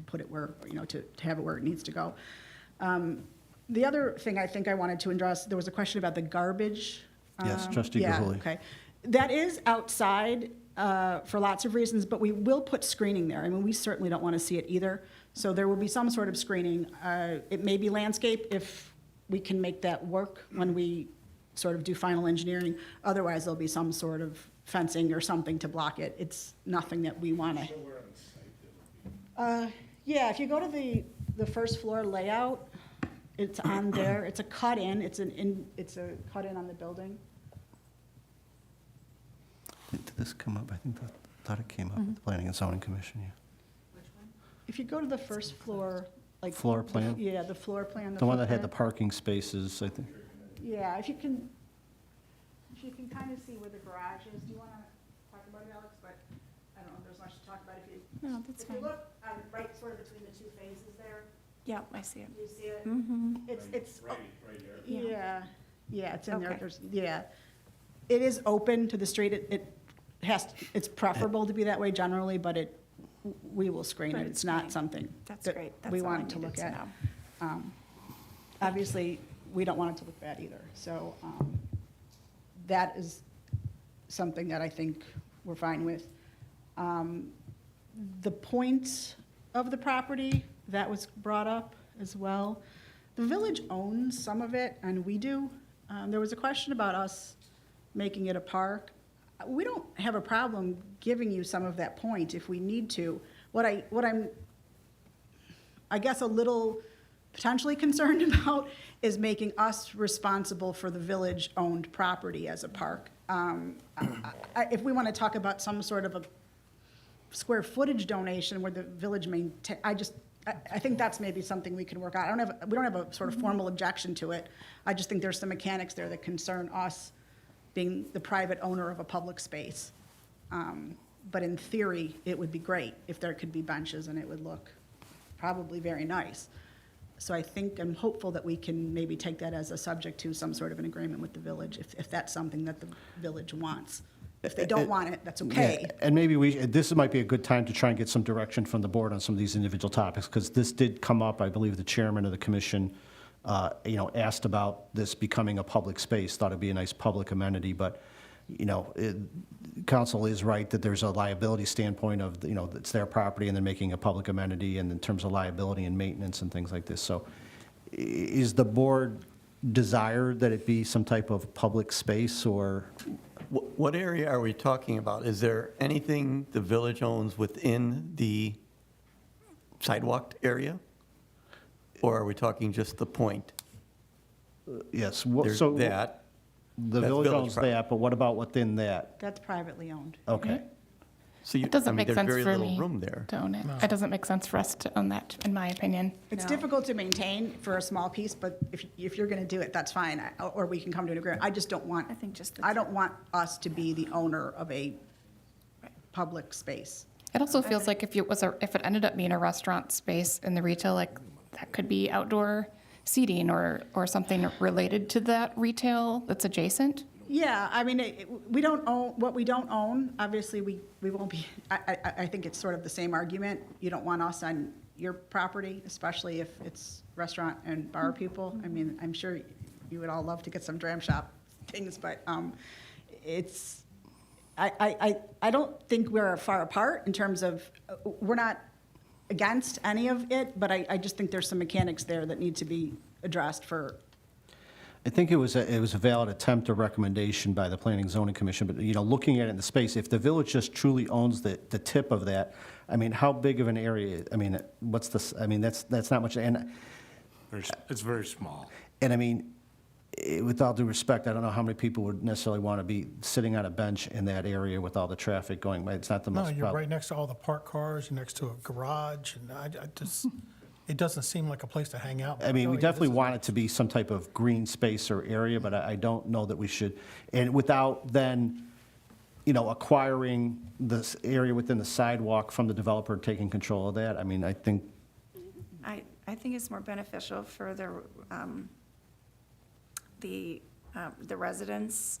S11: put it where, to have it where it needs to go. The other thing I think I wanted to address, there was a question about the garbage.
S1: Yes, Trustee
S11: Yeah,
S1: Gurley.
S11: okay. That is outside for lots of reasons, but we will put screening there. I mean, we certainly don't want to see it either. So there will be some sort of screening. It may be landscape if we can make that work when we sort of do final engineering. Otherwise, there'll be some sort of fencing or something to block it. It's nothing that we want to. Yeah, if you go to the first floor layout, it's on there. It's a cut-in. It's a cut-in on the building.
S1: Did this come up? I thought it came up at the Planning and Zoning Commission, yeah.
S11: If you go to the first floor, like.
S1: Floor plan?
S11: Yeah, the floor plan.
S1: The one that had the
S11: footprint.
S1: parking spaces, I think.
S11: Yeah, if you can kind of see where the garage is, do you want to talk about it, Alex? But I don't know if there's much to talk about.
S8: No, that's
S11: If you
S8: fine.
S11: look right sort of between the two phases there,
S8: Yeah, I see it.
S11: you see it?
S8: Mm-hmm.
S11: It's,
S4: Right here.
S11: yeah, it's in there.
S8: Okay.
S11: Yeah. It is open to the street. It's preferable to be that way generally, but we will screen
S8: But
S11: it.
S8: it's
S11: It's not
S8: great.
S11: something
S8: That's
S11: that
S8: great.
S11: we
S8: That's all I
S11: want to
S8: needed
S11: look
S8: to
S11: at.
S8: know.
S11: Obviously, we don't want it to look bad either. So that is something that I think we're fine with. The point of the property, that was brought up as well. The village owns some of it, and we do. There was a question about us making it a park. We don't have a problem giving you some of that point if we need to. What I'm, I guess, a little potentially concerned about is making us responsible for the village-owned property as a park. If we want to talk about some sort of a square footage donation where the village I think that's maybe something we can work out. We don't have a sort of formal objection to it. I just think there's some mechanics there that concern us being the private owner of a public space. But in theory, it would be great if there could be benches and it would look probably very nice. So I'm hopeful that we can maybe take that as a subject to some sort of an agreement with the village, if that's something that the village wants. If they don't want it, that's okay.
S1: Yeah, and maybe this might be a good time to try and get some direction from the board on some of these individual topics, because this did come up, I believe the chairman of the commission, asked about this becoming a public space, thought it'd be a nice public amenity, but, council is right that there's a liability standpoint of, it's their property and then making a public amenity, and in terms of liability and maintenance and things like this. So is the board desired that it be some type of public space, or?
S10: What area are we talking about? Is there anything the village owns within the sidewalked area? Or are we talking just the point?
S1: Yes,
S10: There's
S1: so
S10: that.
S1: the
S10: that's
S1: village
S10: village
S1: owns
S10: property.
S1: that, but what about within that?
S11: That's privately owned.
S1: Okay.
S10: So
S8: It doesn't make
S10: there's
S8: sense
S10: very
S8: for
S10: little
S8: me
S10: room there.
S8: to own it. It doesn't make sense for us to own that, in my opinion.
S11: It's
S2: No.
S11: difficult to maintain for a small piece, but if you're going to do it, that's fine, or we can come to an agreement. I just don't want,
S2: I think just the
S11: I don't want us to be the owner of a public space.
S8: It also feels like if it ended up being a restaurant space in the retail, like that could be outdoor seating or something related to that retail that's adjacent.
S11: Yeah, I mean, we don't own, what we don't own, obviously, we won't be, I think it's sort of the same argument. You don't want us on your property, especially if it's restaurant and bar people. I mean, I'm sure you would all love to get some dram shop things, but it's, I don't think we're far apart in terms of, we're not against any of it, but I just think there's some mechanics there that need to be addressed for.
S1: I think it was a valid attempt or recommendation by the Planning and Zoning Commission, but, looking at it in the space, if the village just truly owns the tip of that, I mean, how big of an area, I mean, what's this, I mean, that's not much, and
S4: It's very small.
S1: I mean, with all due respect, I don't know how many people would necessarily want to be sitting on a bench in that area with all the traffic going, it's not the
S6: No,
S1: most.
S6: you're right next to all the parked cars, you're next to a garage, and I just, it doesn't seem like a place to hang out.
S1: I mean, we
S6: Oh, yeah,
S1: definitely
S6: this is-
S1: want it to be some type of green space or area, but I don't know that we should, and without then, acquiring this area within the sidewalk from the developer and taking control of that, I mean, I think,
S7: I think it's more beneficial for the residents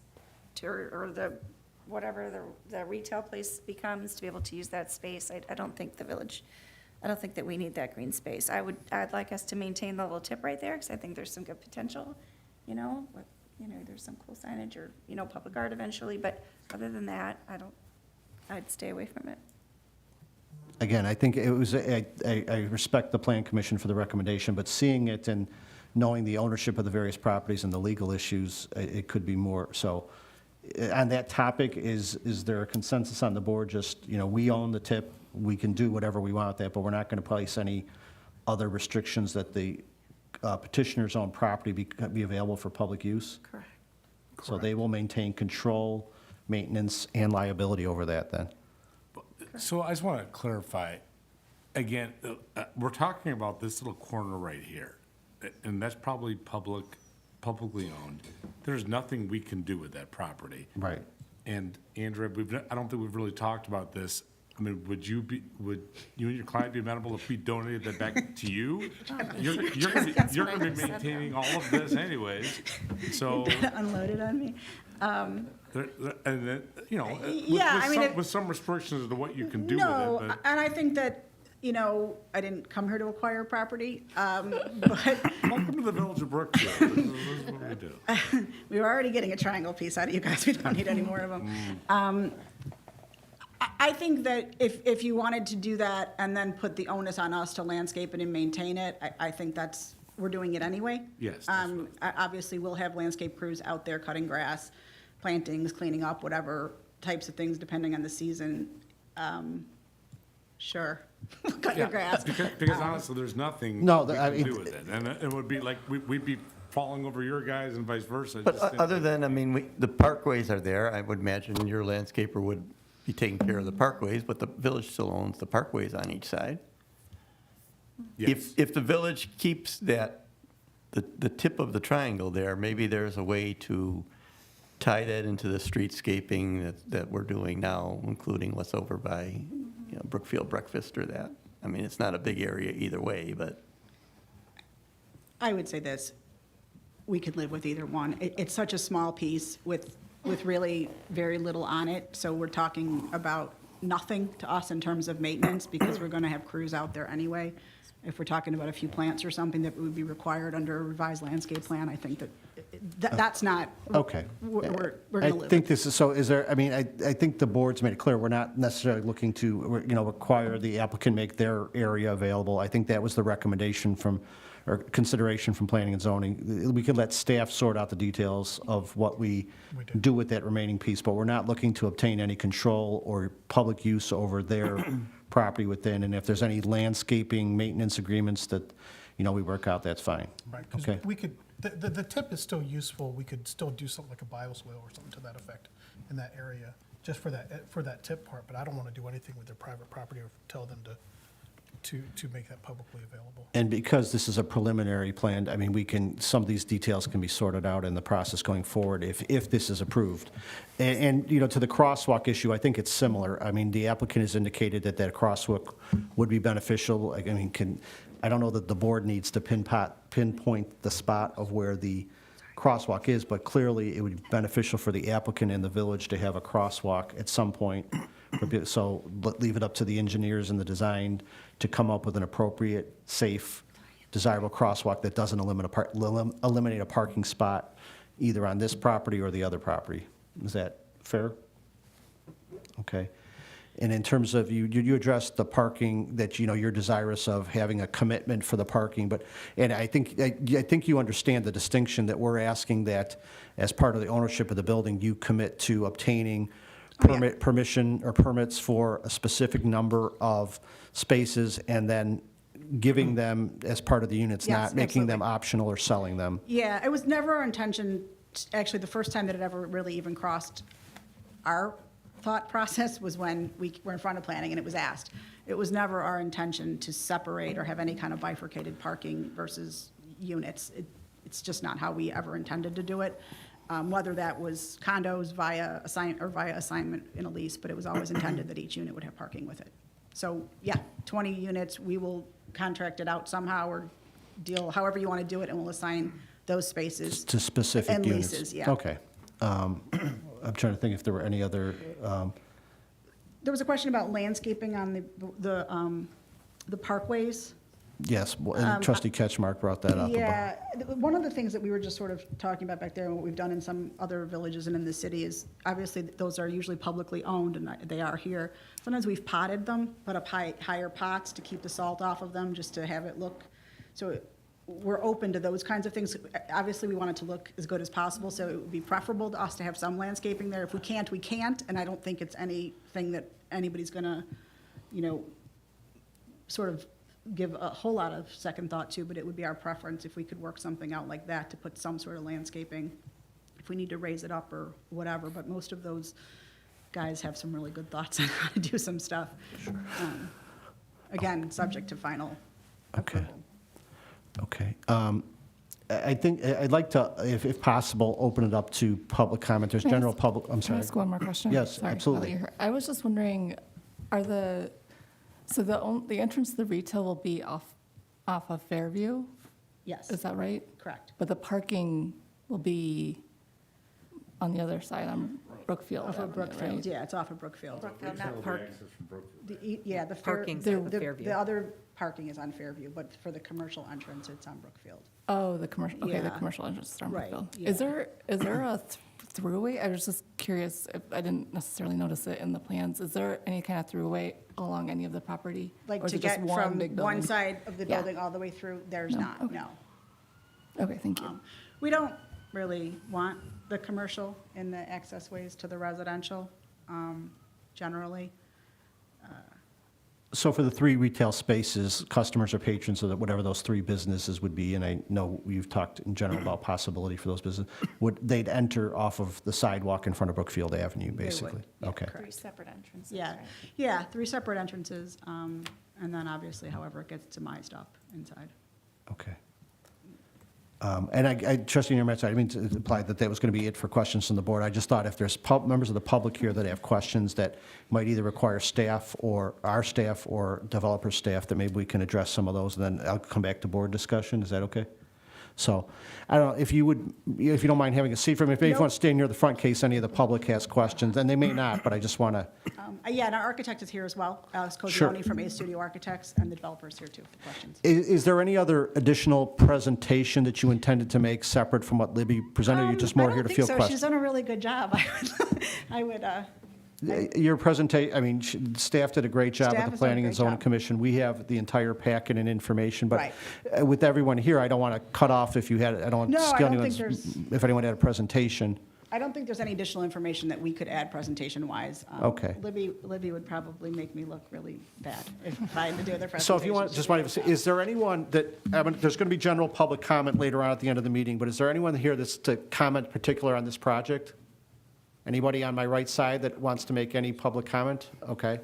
S7: to, or the, whatever the retail place becomes, to be able to use that space. I don't think the village, I don't think that we need that green space. I'd like us to maintain the little tip right there, because I think there's some good potential, there's some cool signage or, public art eventually, but other than that, I'd stay away from it.
S1: again, I think it was, I respect the Plan Commission for the recommendation, but seeing it and knowing the ownership of the various properties and the legal issues, it could be more, so, on that topic, is there a consensus on the board, just, we own the tip, we can do whatever we want with that, but we're not going to place any other restrictions that the petitioner's own property be available for public use?
S7: Correct.
S1: So they will maintain control, maintenance, and liability over that then?
S4: So I just want to clarify, again, we're talking about this little corner right here, and that's probably publicly owned. There's nothing we can do with that property.
S1: Right.
S4: And Andrea, I don't think we've really talked about this. I mean, would you and your client be amenable if we donated that back to you? You're going to be maintaining all of this anyways, so.
S11: Unloaded on me.
S4: And then,
S11: Yeah, I mean,
S4: with some restrictions as to what you can do with
S11: No,
S4: it, but.
S11: and I think that, I didn't come here to acquire property, but
S4: Welcome to the village of Brookfield. This is what we do.
S11: we were already getting a triangle piece out of you guys. We don't need any more of them. I think that if you wanted to do that and then put the onus on us to landscape it and maintain it, I think we're doing it anyway.
S4: Yes, that's right.
S11: Obviously, we'll have landscape crews out there cutting grass, plantings, cleaning up, whatever types of things, depending on the season. Sure, cut your grass.
S4: Because honestly, there's nothing
S1: No,
S4: we
S1: I
S4: can
S1: mean,
S4: do with it. And it would be like, we'd be falling over your guys and vice versa.
S10: But
S4: Just
S10: other than, I mean, the parkways are there, I would imagine your landscaper would be taking care of the parkways, but the village still owns the parkways on each side.
S4: Yes.
S10: If the village keeps the tip of the triangle there, maybe there's a way to tie that into the streetscaping that we're doing now, including what's over by, Brookfield Breakfast or that. I mean, it's not a big area either way, but.
S11: I would say this, we could live with either one. It's such a small piece with really very little on it, so we're talking about nothing to us in terms of maintenance, because we're gonna have crews out there anyway. If we're talking about a few plants or something that would be required under a revised landscape plan, I think that's not.
S1: Okay.
S11: We're
S1: I
S11: gonna live
S1: think
S11: with.
S1: this is, so is there, I mean, I think the board's made it clear, we're not necessarily looking to, require the applicant make their area available. I think that was the recommendation or consideration from planning and zoning. We could let staff sort out the details of what we do with that remaining piece, but we're not looking to obtain any control or public use over their property within. And if there's any landscaping maintenance agreements that, we work out, that's fine.
S6: Right, because
S1: Okay.
S6: we could, the tip is still useful. We could still do something like a bioswale or something to that effect in that area, just for that tip part. But I don't want to do anything with their private property or tell them to make that publicly available.
S1: And because this is a preliminary plan, I mean, some of these details can be sorted out in the process going forward if this is approved. And, to the crosswalk issue, I think it's similar. I mean, the applicant has indicated that crosswalk would be beneficial. I mean, I don't know that the board needs to pinpoint the spot of where the crosswalk is, but clearly it would be beneficial for the applicant and the village to have a crosswalk at some point. So leave it up to the engineers and the design to come up with an appropriate, safe, desirable crosswalk that doesn't eliminate a parking spot either on this property or the other property. Is that fair? Okay. And in terms of, you addressed the parking, that, you're desirous of having a commitment for the parking, and I think you understand the distinction that we're asking that as part of the ownership of the building, you commit to obtaining permission or permits for a specific number of spaces and then giving them as part of the units,
S11: Yes,
S1: not making them
S11: absolutely.
S1: optional or selling them.
S11: Yeah, it was never our intention, actually, the first time that it ever really even crossed our thought process was when we were in front of planning and it was asked. It was never our intention to separate or have any kind of bifurcated parking versus units. It's just not how we ever intended to do it. Whether that was condos via assignment in a lease, but it was always intended that each unit would have parking with it. So, yeah, 20 units, we will contract it out somehow or deal, however you want to do it, and we'll assign those spaces.
S1: To specific
S11: And
S1: units.
S11: leases, yeah.
S1: Okay. I'm trying to think if there were any other,
S11: There was a question about landscaping on the parkways.
S1: yes, and Trustee Ketchmark brought that up.
S11: Yeah, one of the things that we were just sort of talking about back there, and what we've done in some other villages and in the city is, obviously, those are usually publicly owned, and they are here. Sometimes we've potted them, put up higher pots to keep the salt off of them, just to have it look, so we're open to those kinds of things. Obviously, we want it to look as good as possible, so it would be preferable to us to have some landscaping there. If we can't, we can't, and I don't think it's anything that anybody's gonna, sort of give a whole lot of second thought to, but it would be our preference if we could work something out like that to put some sort of landscaping, if we need to raise it up or whatever, but most of those guys have some really good thoughts on how to do some stuff. Again, subject to final
S1: Okay.
S11: approval.
S1: Okay. I think, I'd like to, if possible, open it up to public comment. There's
S9: Can I
S1: general
S9: ask-
S1: public, I'm
S9: Can I
S1: sorry.
S9: ask one more question?
S1: Yes,
S9: Sorry, now that
S1: absolutely.
S9: you're here. I was just wondering, so the entrance to the retail will be off of Fairview?
S11: Yes,
S9: Is that right?
S11: correct.
S9: But the parking will be on the other side, on Brookfield
S11: Off of
S9: Avenue,
S11: Brookfield,
S9: right?
S11: yeah, it's off of Brookfield.
S7: Brookfield, not Park.
S11: Yeah, the
S3: Parking's at the Fairview.
S11: The other parking is on Fairview, but for the commercial entrance, it's on Brookfield.
S9: Oh, the commercial, okay, the
S11: Yeah.
S9: commercial entrance is on
S11: Right,
S9: Brookfield.
S11: yeah.
S9: Is there a throughway? I was just curious, if I didn't necessarily notice it in the plans. Is there any kind of throughway along any of the property?
S11: Like
S9: Or is
S11: to
S9: it just
S11: get
S9: one
S11: from
S9: big
S11: one
S9: building?
S11: side of the
S9: Yeah.
S11: building all the way through, there's
S9: No,
S11: not,
S9: okay.
S11: no.
S9: Okay, thank you.
S11: We don't really want the commercial in the access ways to the residential, generally.
S1: So for the 3 retail spaces, customers or patrons of whatever those 3 businesses would be, and I know you've talked in general about possibility for those businesses, they'd enter off of the sidewalk in front of Brookfield Avenue, basically?
S11: yeah,
S1: Okay.
S7: Three separate entrances.
S11: Yeah, yeah, 3 separate entrances, and then obviously however it gets demised up inside.
S1: Okay. And I Trustee Nermetz, I didn't mean to imply that was going to be it for questions from the board. I just thought if there's members of the public here that have questions that might either require staff or our staff or developer staff, that maybe we can address some of those, and then I'll come back to board discussion. Is that okay? So, I don't know, if you don't mind having a seat for me, if you want to stay near the front in case any of the public has questions, and they may not, but I just want to,
S11: Yeah, and our architect is here as well, Alex
S1: Sure.
S11: Coglioni from A Studio Architects, and the developer is here too for questions.
S1: is there any other additional presentation that you intended to make separate from what Libby presented? Or are you just more here to field
S11: I don't think so.
S1: questions?
S11: She's done a really good job. I would,
S1: Your presentation, I mean, staff did a great job
S11: Staff
S1: at the
S11: has done a
S1: Planning and
S11: great
S1: Zoning
S11: job.
S1: Commission. We have the entire packet and information, but
S11: Right.
S1: with everyone here, I don't want to cut off if you had, I don't want
S11: No,
S1: to
S11: I
S1: steal
S11: don't
S1: anyone's,
S11: think
S1: if anyone had a presentation.
S11: I don't think there's any additional information that we could add presentation-wise.
S1: Okay.
S11: Libby would probably make me look really bad if I had to do their presentation.
S1: So if you want, just want to, is there anyone that, there's going to be general public comment later on at the end of the meeting, but is there anyone here that's to comment particular on this project? Anybody on my right side that wants to make any public comment? Okay.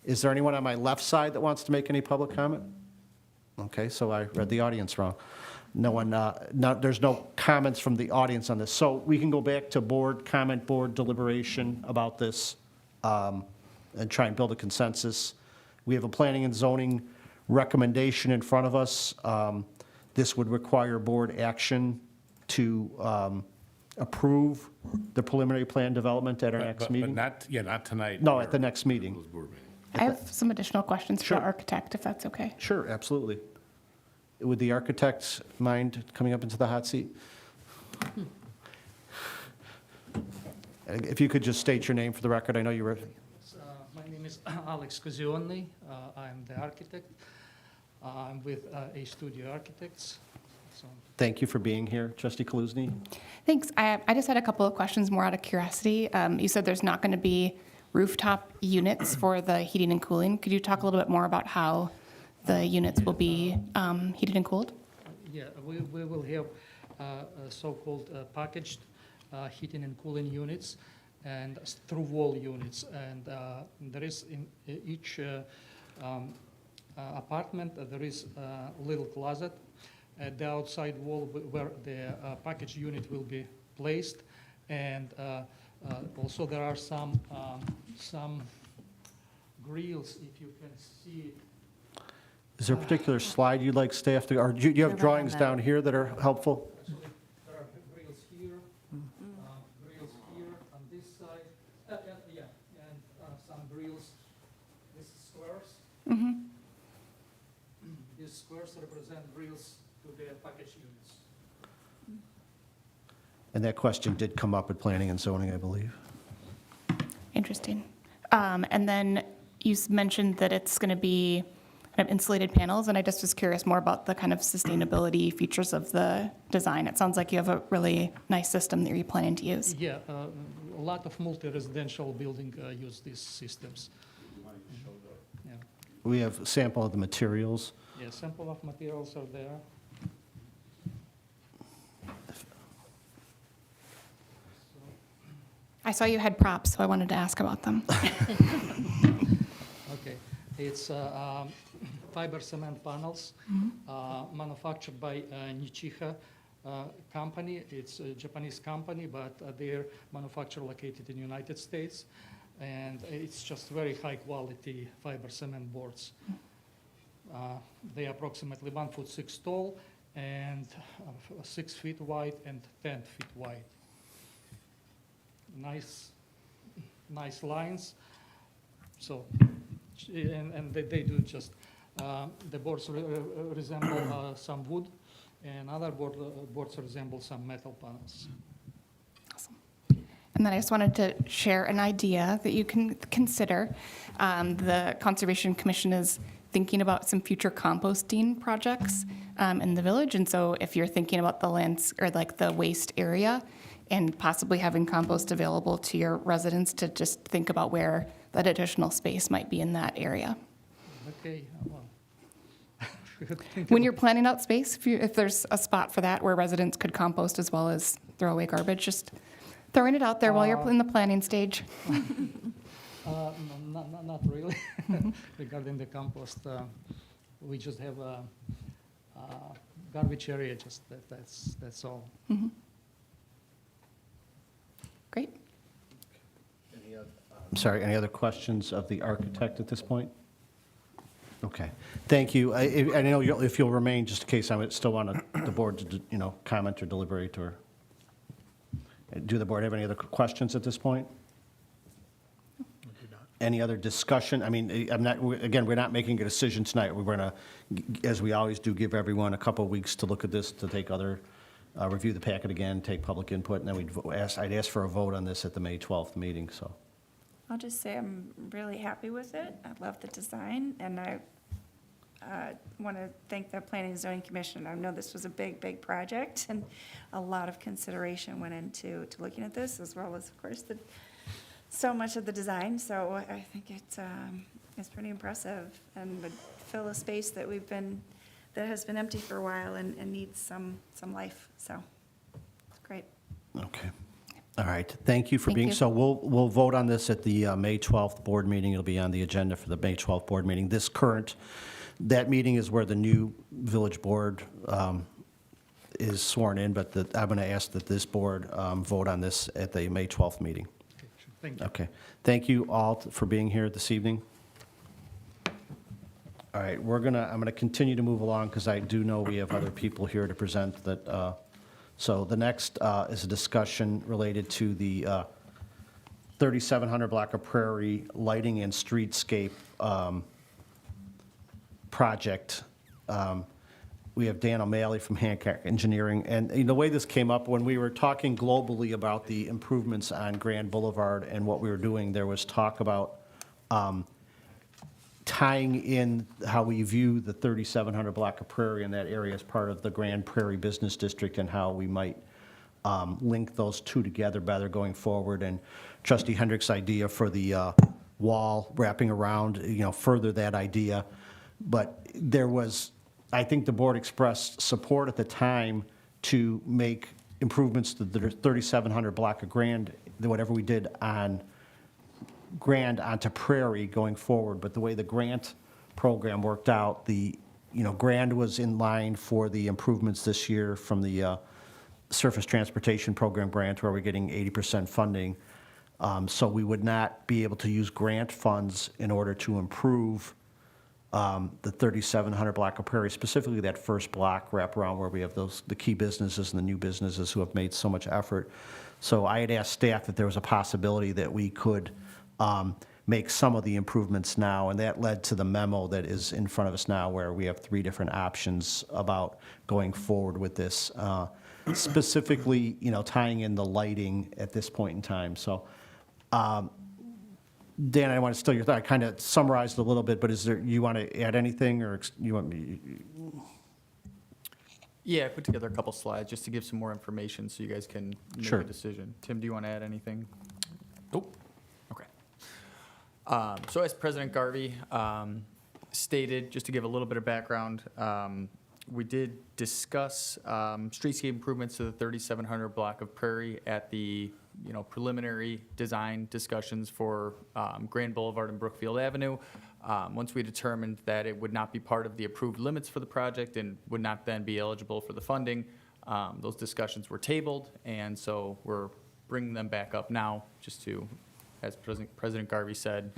S1: Is there anyone on my left side that wants to make any public comment? Okay, so I read the audience wrong. No one, there's no comments from the audience on this. So we can go back to board comment, board deliberation about this, and try and build a consensus. We have a planning and zoning recommendation in front of us. This would require board action to approve the preliminary plan development at our next
S4: But
S1: meeting?
S4: not tonight.
S1: No, at the next meeting.
S4: Proposed board meeting.
S8: I have some additional questions for
S1: Sure.
S8: the architect, if that's okay.
S1: Sure, absolutely. Would the architect mind coming up into the hot seat? If you could just state your name for the record, I know you were,
S12: My name is Alex Kozionni. I'm the architect. I'm with A Studio Architects. So,
S1: thank you for being here, Trustee Kaluzny.
S8: Thanks. I just had a couple of questions more out of curiosity. You said there's not going to be rooftop units for the heating and cooling. Could you talk a little bit more about how the units will be heated and cooled?
S12: yeah, we will have so-called packaged heating and cooling units and through-wall units. And there is in each apartment, there is a little closet at the outside wall where the package unit will be placed. And also there are some grills, if you can see.
S1: Is there a particular slide you'd like staff to, or do you have drawings down here that are helpful?
S12: Actually, there are grills here, grills here on this side. Yeah, and some grills, these squares. These squares represent grills to the package units.
S1: And that question did come up at planning and zoning, I believe.
S8: Interesting. And then you mentioned that it's going to be kind of insulated panels, and I just was curious more about the kind of sustainability features of the design. It sounds like you have a really nice system that you're planning to use.
S12: Yeah, a lot of multi-residential building use these systems. Yeah,
S1: We have a sample of the materials.
S12: yeah, sample of materials are there.
S8: I saw you had props, so I wanted to ask about them.
S12: Okay, it's fiber cement panels manufactured by Nichiha company. It's a Japanese company, but their manufacturer located in the United States. And it's just very high quality fiber cement boards. They are approximately 1'6" tall and 6 feet wide and 10 feet wide. Nice lines. So, and they do just, the boards resemble some wood, and other boards resemble some metal panels.
S8: And then I just wanted to share an idea that you can consider. The Conservation Commission is thinking about some future composting projects in the village. And so if you're thinking about the lands or like the waste area and possibly having compost available to your residents, to just think about where that additional space might be in that area.
S12: Okay, well.
S8: When you're planning out space, if there's a spot for that where residents could compost as well as throw away garbage, just throwing it out there while you're in the planning stage.
S12: No, not really. Regarding the compost, we just have a garbage area, just that's all.
S8: Great.
S1: I'm sorry, any other questions of the architect at this point? Okay, thank you. I know if you'll remain, just in case I would still want the board to, comment or deliberate, or, do the board have any other questions at this point? Any other discussion? I mean, we're not making a decision tonight. We're going to, as we always do, give everyone a couple of weeks to look at this, to take review the packet again, take public input, and then I'd ask for a vote on this at the May 12th meeting, so.
S7: I'll just say I'm really happy with it. I love the design, and I want to thank the Planning and Zoning Commission. I know this was a big project, and a lot of consideration went into looking at this, as well as, of course, so much of the design. So I think it's pretty impressive, and would fill a space that has been empty for a while and needs some life. So it's great.
S1: Okay. All right. Thank you for
S8: Thank
S1: being,
S8: you.
S1: so we'll vote on this at the May 12th board meeting. It'll be on the agenda for the May 12th board meeting. That meeting is where the new village board is sworn in, but I'm going to ask that this board vote on this at the May 12th meeting.
S12: Okay, sure. Thank you.
S1: Okay. Thank you all for being here this evening. All right, I'm going to continue to move along because I do know we have other people here to present that So the next is a discussion related to the 3700 block of Prairie lighting and streetscape project. We have Dan O'Malley from Hancock Engineering, and the way this came up, when we were talking globally about the improvements on Grand Boulevard and what we were doing, there was talk about tying in how we view the 3700 block of Prairie in that area as part of the Grand Prairie Business District, and how we might link those two together better going forward. And Trustee Hendrick's idea for the wall wrapping around, further that idea. But there was, I think the board expressed support at the time to make improvements to the 3700 block of Grand, whatever we did on Grand onto Prairie going forward. But the way the grant program worked out, Grand was in line for the improvements this year from the Surface Transportation Program grant, where we're getting 80% funding. So we would not be able to use grant funds in order to improve the 3700 block of Prairie, specifically that first block wraparound where we have the key businesses and the new businesses who have made so much effort. So I had asked staff that there was a possibility that we could make some of the improvements now, and that led to the memo that is in front of us now, where we have 3 different options about going forward with this, specifically, tying in the lighting at this point in time. So, Dan, I want to steal your thought. I kind of summarized a little bit, but you want to add anything, or you want me?
S13: Yeah, I put together a couple slides just to give some more information so you guys can make
S1: Sure.
S13: a decision. Tim, do you want to add anything?
S4: Nope.
S13: Okay. So as President Garvey stated, just to give a little bit of background, we did discuss streetscape improvements to the 3700 block of Prairie at the preliminary design discussions for Grand Boulevard and Brookfield Avenue. Once we determined that it would not be part of the approved limits for the project and would not then be eligible for the funding, those discussions were tabled, and so we're bringing them back up now just to, as President Garvey said,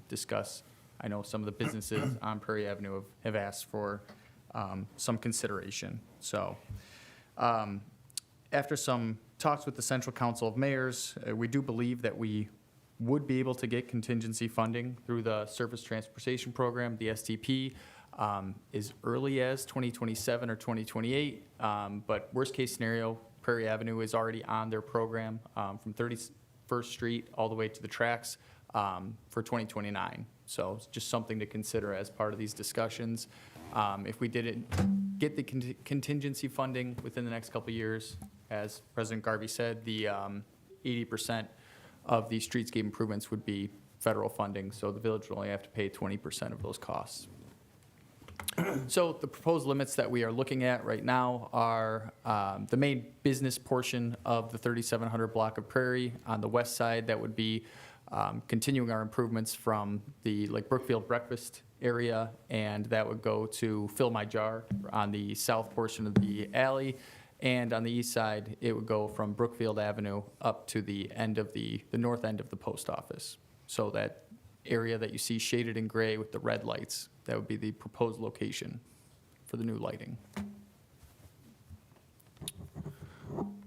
S13: discuss. I know some of the businesses on Prairie Avenue have asked for some consideration. So after some talks with the Central Council of Mayors, we do believe that we would be able to get contingency funding through the Surface Transportation Program, the STP, as early as 2027 or 2028. But worst case scenario, Prairie Avenue is already on their program from 31st Street all the way to the tracks for 2029. So it's just something to consider as part of these discussions. If we didn't get the contingency funding within the next couple of years, as President Garvey said, the 80% of the streetscape improvements would be federal funding, so the village would only have to pay 20% of those costs. So the proposed limits that we are looking at right now are the main business portion of the 3700 block of Prairie. On the west side, that would be continuing our improvements from the Brookfield breakfast area, and that would go to Fill My Jar on the south portion of the alley. And on the east side, it would go from Brookfield Avenue up to the end of the north end of the post office. So that area that you see shaded in gray with the red lights, that would be the proposed location for the new lighting.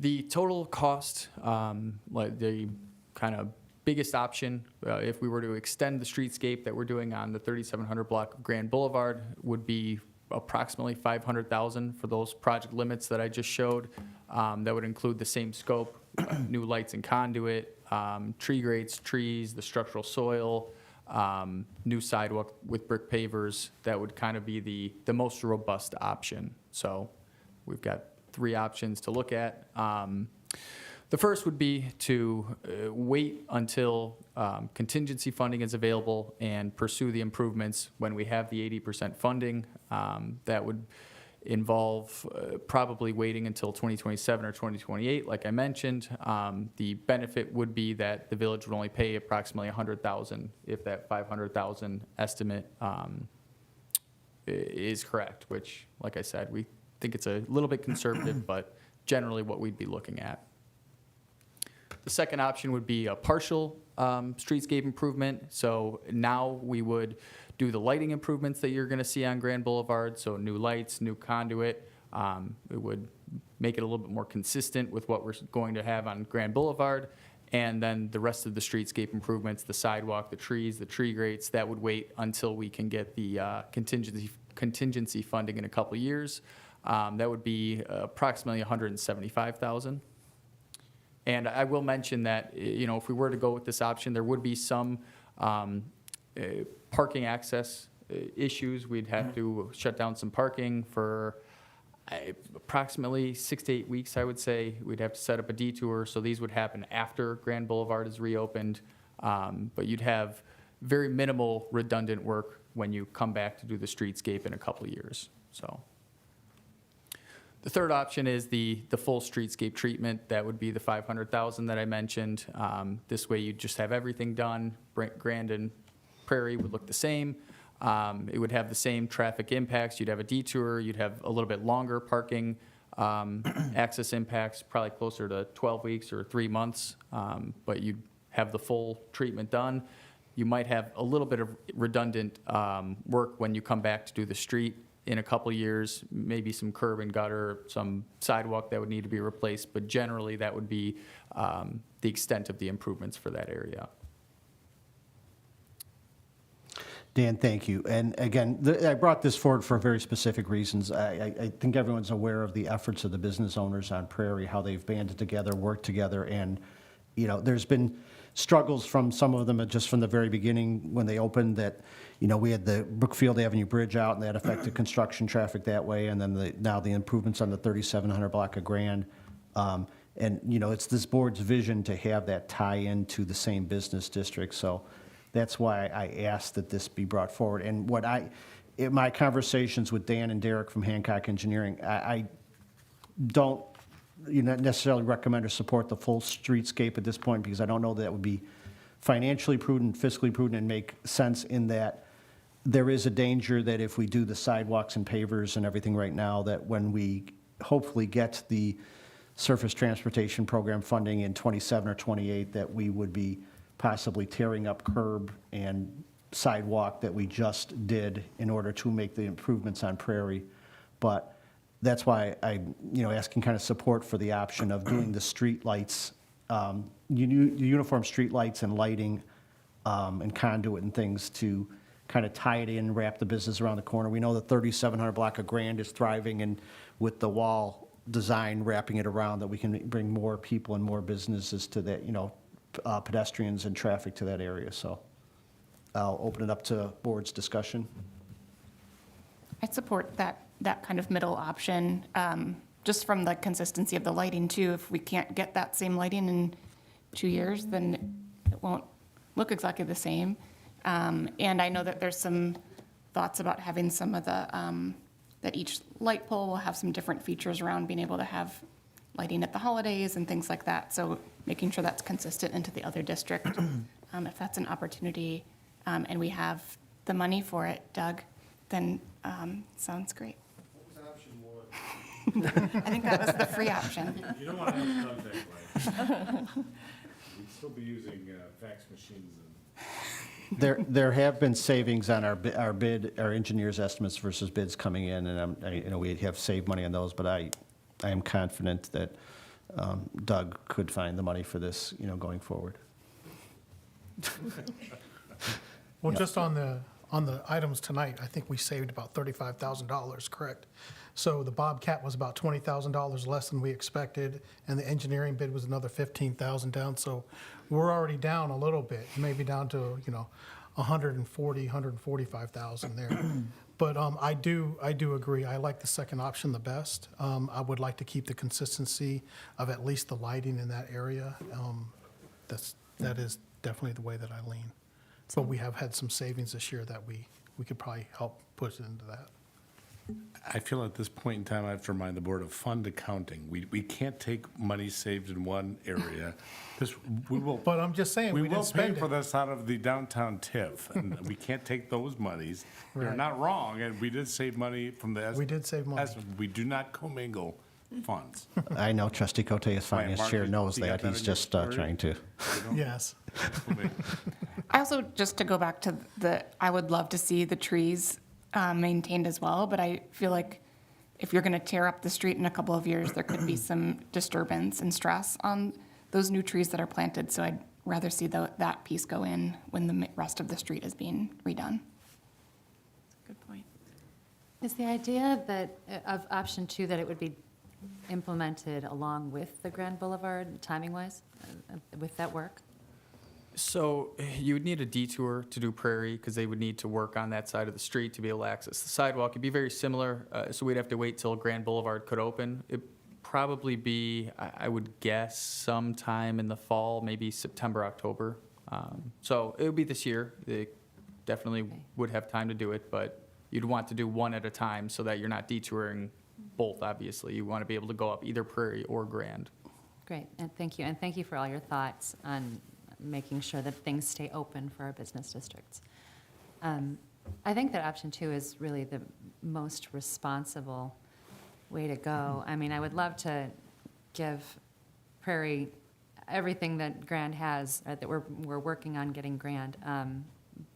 S13: The total cost, the kind of biggest option, if we were to extend the streetscape that we're doing on the 3700 block of Grand Boulevard, would be approximately $500,000 for those project limits that I just showed. That would include the same scope, new lights and conduit, tree grades, trees, the structural soil, new sidewalk with brick pavers. That would kind of be the most robust option. So we've got 3 options to look at. The first would be to wait until contingency funding is available and pursue the improvements when we have the 80% funding. That would involve probably waiting until 2027 or 2028, like I mentioned. The benefit would be that the village would only pay approximately $100,000 if that $500,000 estimate is correct, which, like I said, we think it's a little bit conservative, but generally what we'd be looking at. The second option would be a partial streetscape improvement. So now we would do the lighting improvements that you're going to see on Grand Boulevard, so new lights, new conduit, It would make it a little bit more consistent with what we're going to have on Grand Boulevard. And then the rest of the streetscape improvements, the sidewalk, the trees, the tree grates, that would wait until we can get the contingency funding in a couple of years. That would be approximately $175,000. And I will mention that, if we were to go with this option, there would be some parking access issues. We'd have to shut down some parking for approximately 6 to 8 weeks, I would say. We'd have to set up a detour, so these would happen after Grand Boulevard is reopened. But you'd have very minimal redundant work when you come back to do the streetscape in a couple of years, so. The third option is the full streetscape treatment. That would be the $500,000 that I mentioned. This way you'd just have everything done. Grand and Prairie would look the same. It would have the same traffic impacts. You'd have a detour. You'd have a little bit longer parking access impacts, probably closer to 12 weeks or 3 months. But you'd have the full treatment done. You might have a little bit of redundant work when you come back to do the street in a couple years, maybe some curb and gutter, some sidewalk that would need to be replaced, but generally that would be the extent of the improvements for that area.
S1: Dan, thank you. And again, I brought this forward for very specific reasons. I think everyone's aware of the efforts of the business owners on Prairie, how they've banded together, worked together, and there's been struggles from some of them just from the very beginning when they opened that, we had the Brookfield Avenue Bridge out and that affected construction traffic that way, and then now the improvements on the 3700 block of Grand. And, it's this board's vision to have that tie into the same business district. So that's why I asked that this be brought forward. And in my conversations with Dan and Derek from Hancock Engineering, I don't necessarily recommend or support the full streetscape at this point, because I don't know that would be financially prudent, fiscally prudent, and make sense in that there is a danger that if we do the sidewalks and pavers and everything right now, that when we hopefully get the surface transportation program funding in 27 or 28, that we would be possibly tearing up curb and sidewalk that we just did in order to make the improvements on Prairie. But that's why I'm, asking kind of support for the option of doing the street lights, uniform street lights and lighting and conduit and things to kind of tie it in, wrap the business around the corner. We know the 3700 block of Grand is thriving, and with the wall design wrapping it around, that we can bring more people and more businesses to that, pedestrians and traffic to that area. So I'll open it up to board's discussion.
S8: I support that kind of middle option, just from the consistency of the lighting too. If we can't get that same lighting in 2 years, then it won't look exactly the same. And I know that there's some thoughts about having some of the, that each light pole will have some different features around being able to have lighting at the holidays and things like that. So making sure that's consistent into the other district, if that's an opportunity, and we have the money for it, Doug, then sounds great.
S4: What was option one?
S8: I think that was the free option.
S4: You don't want to have contact lights. We'd still be using fax machines and.
S1: There have been savings on our engineers' estimates versus bids coming in, and we have saved money on those, but I am confident that Doug could find the money for this, going forward.
S6: Well, just on the items tonight, I think we saved about $35,000, correct? So the Bobcat was about $20,000 less than we expected, and the engineering bid was another $15,000 down. So we're already down a little bit, maybe down to, $145,000 there. But I do agree. I like the second option the best. I would like to keep the consistency of at least the lighting in that area. That is definitely the way that I lean. But we have had some savings this year that we could probably help push it into that.
S4: I feel at this point in time, I have to remind the board of fund accounting. We can't take money saved in one area. We will.
S6: But I'm just saying, we
S4: will
S6: didn't spend
S4: pay for
S6: it.
S4: this out of the downtown TIF, and we can't take those monies. You're
S6: Right.
S4: not wrong, and we did save money from the.
S6: We did save money.
S4: We do not commingle funds.
S1: I know Trustee Cote as finance
S4: Mark,
S1: chair
S4: you
S1: knows
S4: got
S1: that.
S4: that
S1: He's
S4: in your
S1: just
S4: story?
S1: trying to.
S6: Yes.
S8: I also, just to go back to I would love to see the trees maintained as well, but I feel like if you're going to tear up the street in a couple of years, there could be some disturbance and stress on those new trees that are planted. So I'd rather see that piece go in when the rest of the street is being redone.
S7: Good point.
S2: Is the idea that, of option 2, that it would be implemented along with the Grand Boulevard, timing-wise, with that work?
S13: So you would need a detour to do Prairie because they would need to work on that side of the street to be able to access the sidewalk. It'd be very similar, so we'd have to wait till Grand Boulevard could open. It'd probably be, I would guess, sometime in the fall, maybe September, October. So it would be this year. They definitely would have time to do it, but you'd want to do one at a time so that you're not detouring both, obviously. You want to be able to go up either Prairie or Grand.
S2: Great, and thank you for all your thoughts on making sure that things stay open for our business districts. I think that option 2 is really the most responsible way to go. I mean, I would love to give Prairie everything that Grand has, that we're working on getting Grand,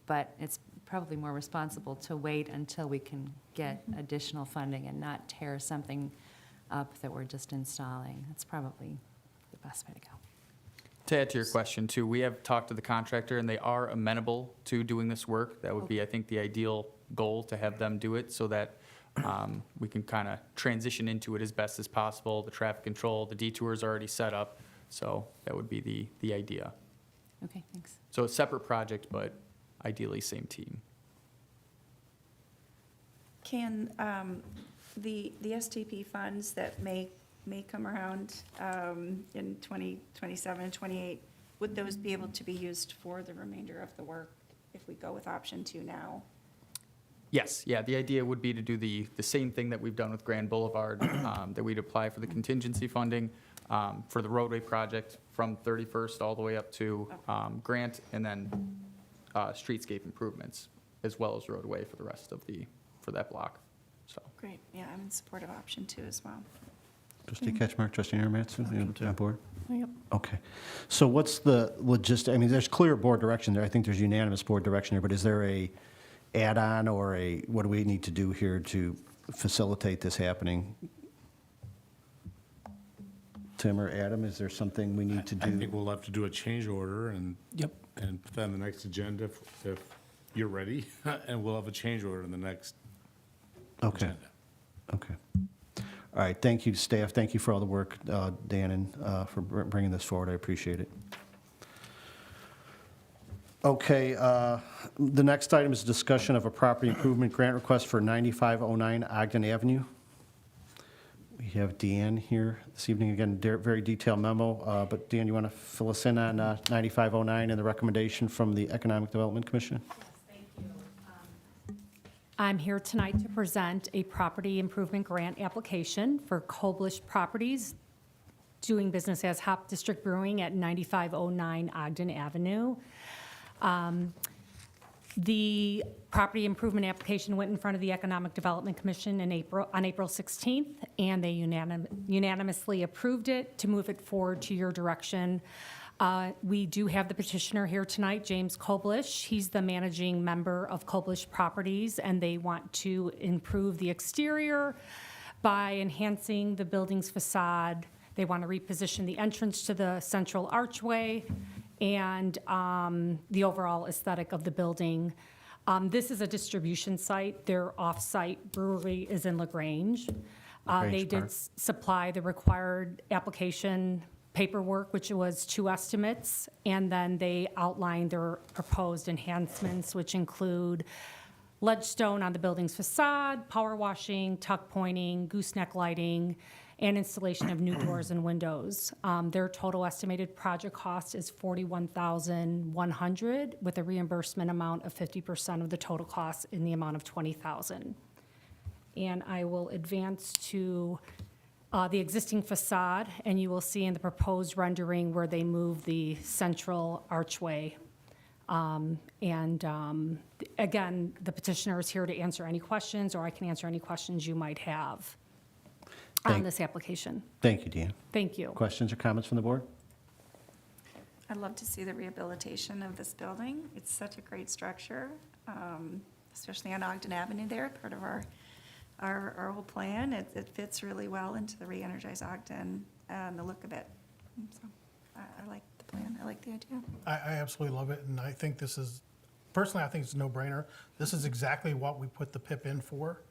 S2: but it's probably more responsible to wait until we can get additional funding and not tear something up that we're just installing. That's probably the best way to go.
S13: To add to your question, too, we have talked to the contractor, and they are amenable to doing this work. That would be, I think, the ideal goal, to have them do it so that we can kind of transition into it as best as possible. The traffic control, the detour is already set up, so that would be the idea.
S2: Okay, thanks.
S13: So a separate project, but ideally same team.
S7: Can the STP funds that may come around in 2027, 28, would those be able to be used for the remainder of the work if we go with option 2 now?
S13: Yes, yeah, the idea would be to do the same thing that we've done with Grand Boulevard, that we'd apply for the contingency funding for the roadway project from 31st all the way up to Grant, and then streetscape improvements, as well as roadway for the rest of for that block, so.
S7: Great, yeah, I'm in support of option 2 as well.
S1: Trustee Ketchmark, Trustee Aaron-Matson, you on board?
S9: Yep.
S1: Okay. So what's the I mean, there's clear board direction there. I think there's unanimous board direction there, but is there a add-on or what do we need to do here to facilitate this happening? Tim or Adam, is there something we need to
S4: I
S1: do?
S4: think we'll have to do a change order and put that on the next agenda if you're ready, and we'll have a change order in the next
S1: Okay.
S4: agenda.
S1: Okay. All right, thank you, staff. Thank you for all the work, Dan, and for bringing this forward. I appreciate it. Okay, the next item is discussion of a property improvement grant request for 9509 Ogden Avenue. We have Deanne here this evening. Again, very detailed memo, but Dan, you want to fill us in on 9509 and the recommendation from the Economic Development Commission?
S14: I'm here tonight to present a property improvement grant application for Koblish Properties, doing business as Hop District Brewing at 9509 Ogden Avenue. The property improvement application went in front of the Economic Development Commission on April 16th, and they unanimously approved it to move it forward to your direction. We do have the petitioner here tonight, James Koblish. He's the managing member of Koblish Properties, and they want to improve the exterior by enhancing the building's facade. They want to reposition the entrance to the central archway and the overall aesthetic of the building. This is a distribution site. Their off-site brewery is in LaGrange. They did supply the required application paperwork, which was 2 estimates, and then they outlined their proposed enhancements, which include ledge stone on the building's facade, power washing, tuck pointing, gooseneck lighting, and installation of new doors and windows. Their total estimated project cost is $41,100, with a reimbursement amount of 50% of the total cost in the amount of $20,000. And I will advance to the existing facade, and you will see in the proposed rendering where they move the central archway. Again, the petitioner is here to answer any questions, or I can answer any questions you might have on this application.
S1: Thank you, Deanne.
S14: Thank you.
S1: Questions or comments from the board?
S7: I'd love to see the rehabilitation of this building. It's such a great structure, especially on Ogden Avenue there, part of our our whole plan. It fits really well into the re-energize Ogden and the look of it. And so I like the plan. I like the idea.
S6: I absolutely love it, and I think this is, personally, I think it's a no-brainer. This is exactly what we put the PIP in for,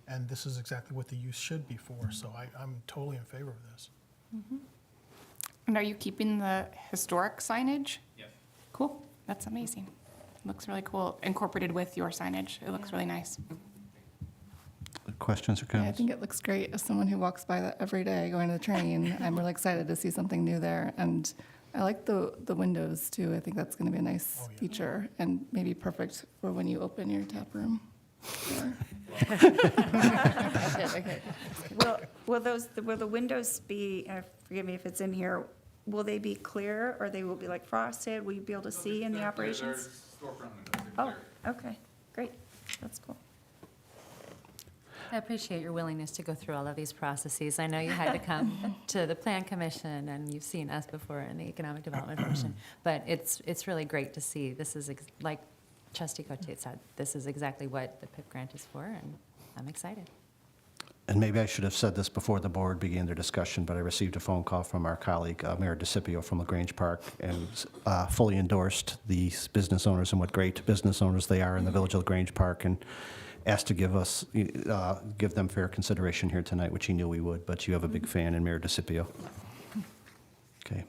S6: and this is exactly what the use should be for, so I'm totally in favor of this.
S8: And are you keeping the historic signage? Yes. Cool, that's amazing. Looks really cool, incorporated with your signage. It looks really nice.
S1: Questions or
S9: Yeah, I
S1: comments?
S9: think it looks great. As someone who walks by that every day going to the train, I'm really excited to see something new there. And I like the windows too. I think that's going to be a nice feature and maybe perfect for when you open your tap room. Okay.
S7: Will the windows be, forgive me if it's in here, will they be clear or they will be like frosted? Will you be able to see in the operations? Oh, okay, great. That's cool.
S2: I appreciate your willingness to go through all of these processes. I know you had to come to the Plan Commission, and you've seen us before in the Economic Development Commission, but it's really great to see. This is, like Trustee Cotier said, this is exactly what the PIP grant is for, and I'm excited.
S1: And maybe I should have said this before the board began their discussion, but I received a phone call from our colleague, Mayor DeCipio from LaGrange Park, and fully endorsed these business owners and what great business owners they are in the village of LaGrange Park, and asked to give them fair consideration here tonight, which he knew we would, but you have a big fan in Mayor DeCipio. Okay.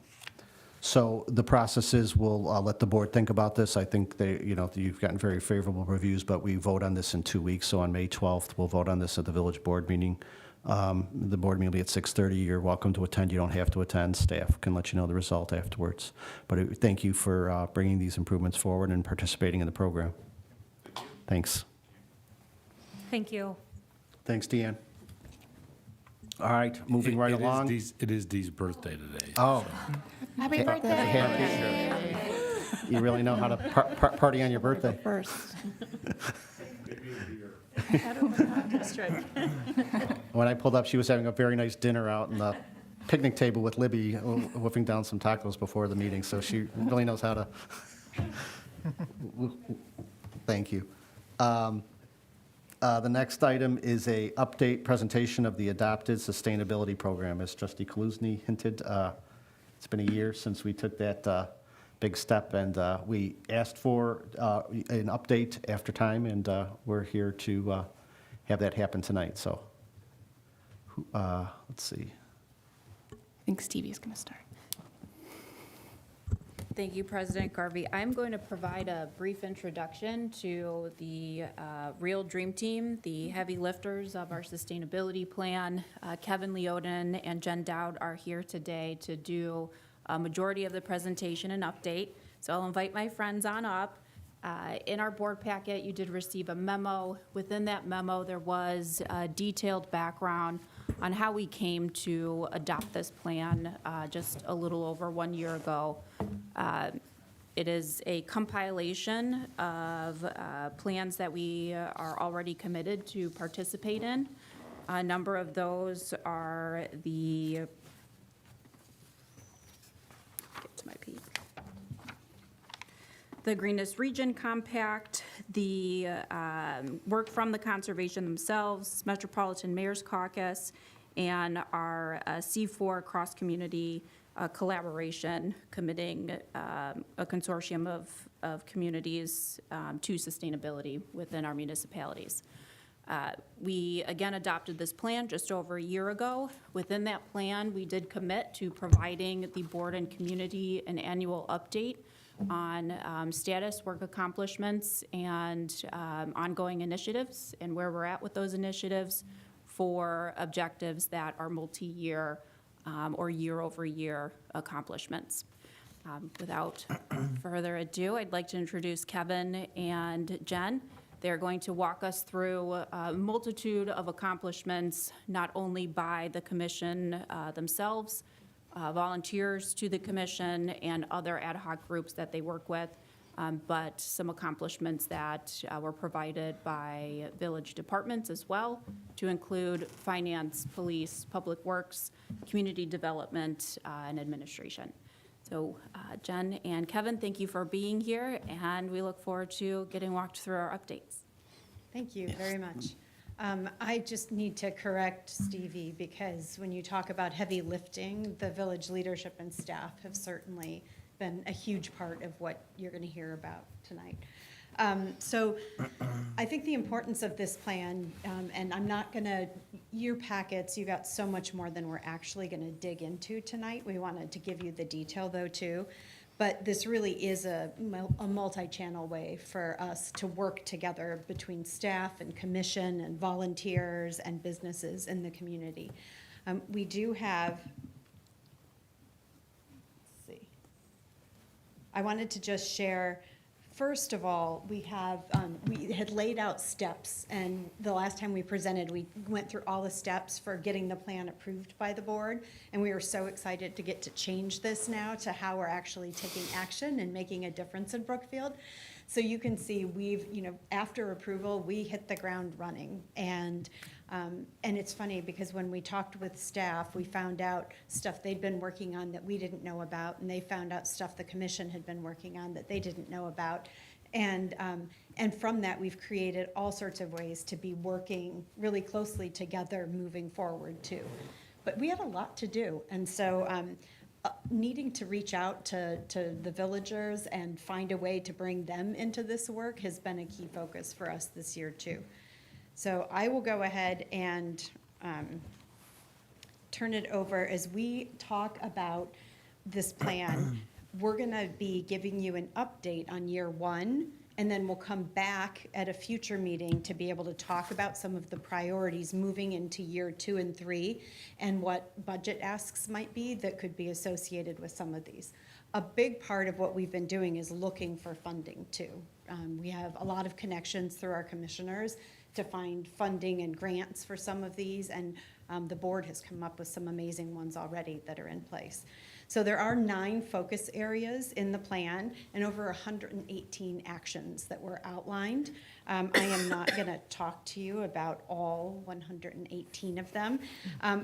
S1: So the process is, we'll let the board think about this. I think you've gotten very favorable reviews, but we vote on this in 2 weeks. So on May 12th, we'll vote on this at the village board meeting. The board meeting will be at 6:30. You're welcome to attend. You don't have to attend. Staff can let you know the result afterwards. But thank you for bringing these improvements forward and participating in the program. Thanks.
S14: Thank you.
S1: Thanks, Deanne. All right, moving right along.
S4: It is Dee's birthday today.
S1: Oh.
S8: Happy birthday.
S1: You really know how to party on your birthday.
S9: First.
S1: When I pulled up, she was having a very nice dinner out on the picnic table with Libby, wolfing down some tacos before the meeting, so she really knows how to. Thank you. The next item is a update presentation of the adopted sustainability program. As Trustee Kaluzny hinted, it's been a year since we took that big step, and we asked for an update after time, and we're here to have that happen tonight. So let's see.
S8: I think Stevie's going to start.
S15: Thank you, President Garvey. I'm going to provide a brief introduction to the real dream team, the heavy lifters of our sustainability plan. Kevin Leoden and Jen Dowd are here today to do a majority of the presentation and update. So I'll invite my friends on up. In our board packet, you did receive a memo. Within that memo, there was a detailed background on how we came to adopt this plan just a little over 1 year ago. It is a compilation of plans that we are already committed to participate in. A number of those are the, get to my page. The Greenest Region Compact, the work from the conservation themselves, Metropolitan Mayor's Caucus, and our C4 cross-community collaboration committing a consortium of communities to sustainability within our municipalities. We again adopted this plan just over a year ago. Within that plan, we did commit to providing the board and community an annual update on status, work accomplishments, and ongoing initiatives, and where we're at with those initiatives for objectives that are multi-year or year-over-year accomplishments. Without further ado, I'd like to introduce Kevin and Jen. They're going to walk us through a multitude of accomplishments, not only by the commission themselves, volunteers to the commission, and other ad hoc groups that they work with, but some accomplishments that were provided by village departments as well, to include finance, police, public works, community development, and administration. So Jen and Kevin, thank you for being here, and we look forward to getting walked through our updates.
S16: Thank you very much. I just need to correct Stevie, because when you talk about heavy lifting, the village leadership and staff have certainly been a huge part of what you're going to hear about tonight. So I think the importance of this plan, and I'm not going to, your packets, you got so much more than we're actually going to dig into tonight. We wanted to give you the detail, though, too. But this really is a multi-channel way for us to work together between staff and commission and volunteers and businesses in the community. We do have, let's see. I wanted to just share, first of all, we had laid out steps, and the last time we presented, we went through all the steps for getting the plan approved by the board, and we were so excited to get to change this now to how we're actually taking action and making a difference in Brookfield. So you can see we've, after approval, we hit the ground running. And it's funny because when we talked with staff, we found out stuff they'd been working on that we didn't know about, and they found out stuff the commission had been working on that they didn't know about. And from that, we've created all sorts of ways to be working really closely together moving forward too. But we had a lot to do. And so needing to reach out to the villagers and find a way to bring them into this work has been a key focus for us this year too. So I will go ahead and turn it over. As we talk about this plan, we're going to be giving you an update on year one, and then we'll come back at a future meeting to be able to talk about some of the priorities moving into year 2 and 3 and what budget asks might be that could be associated with some of these. A big part of what we've been doing is looking for funding too. We have a lot of connections through our commissioners to find funding and grants for some of these, and the board has come up with some amazing ones already that are in place. So there are 9 focus areas in the plan and over 118 actions that were outlined. I am not going to talk to you about all 118 of them,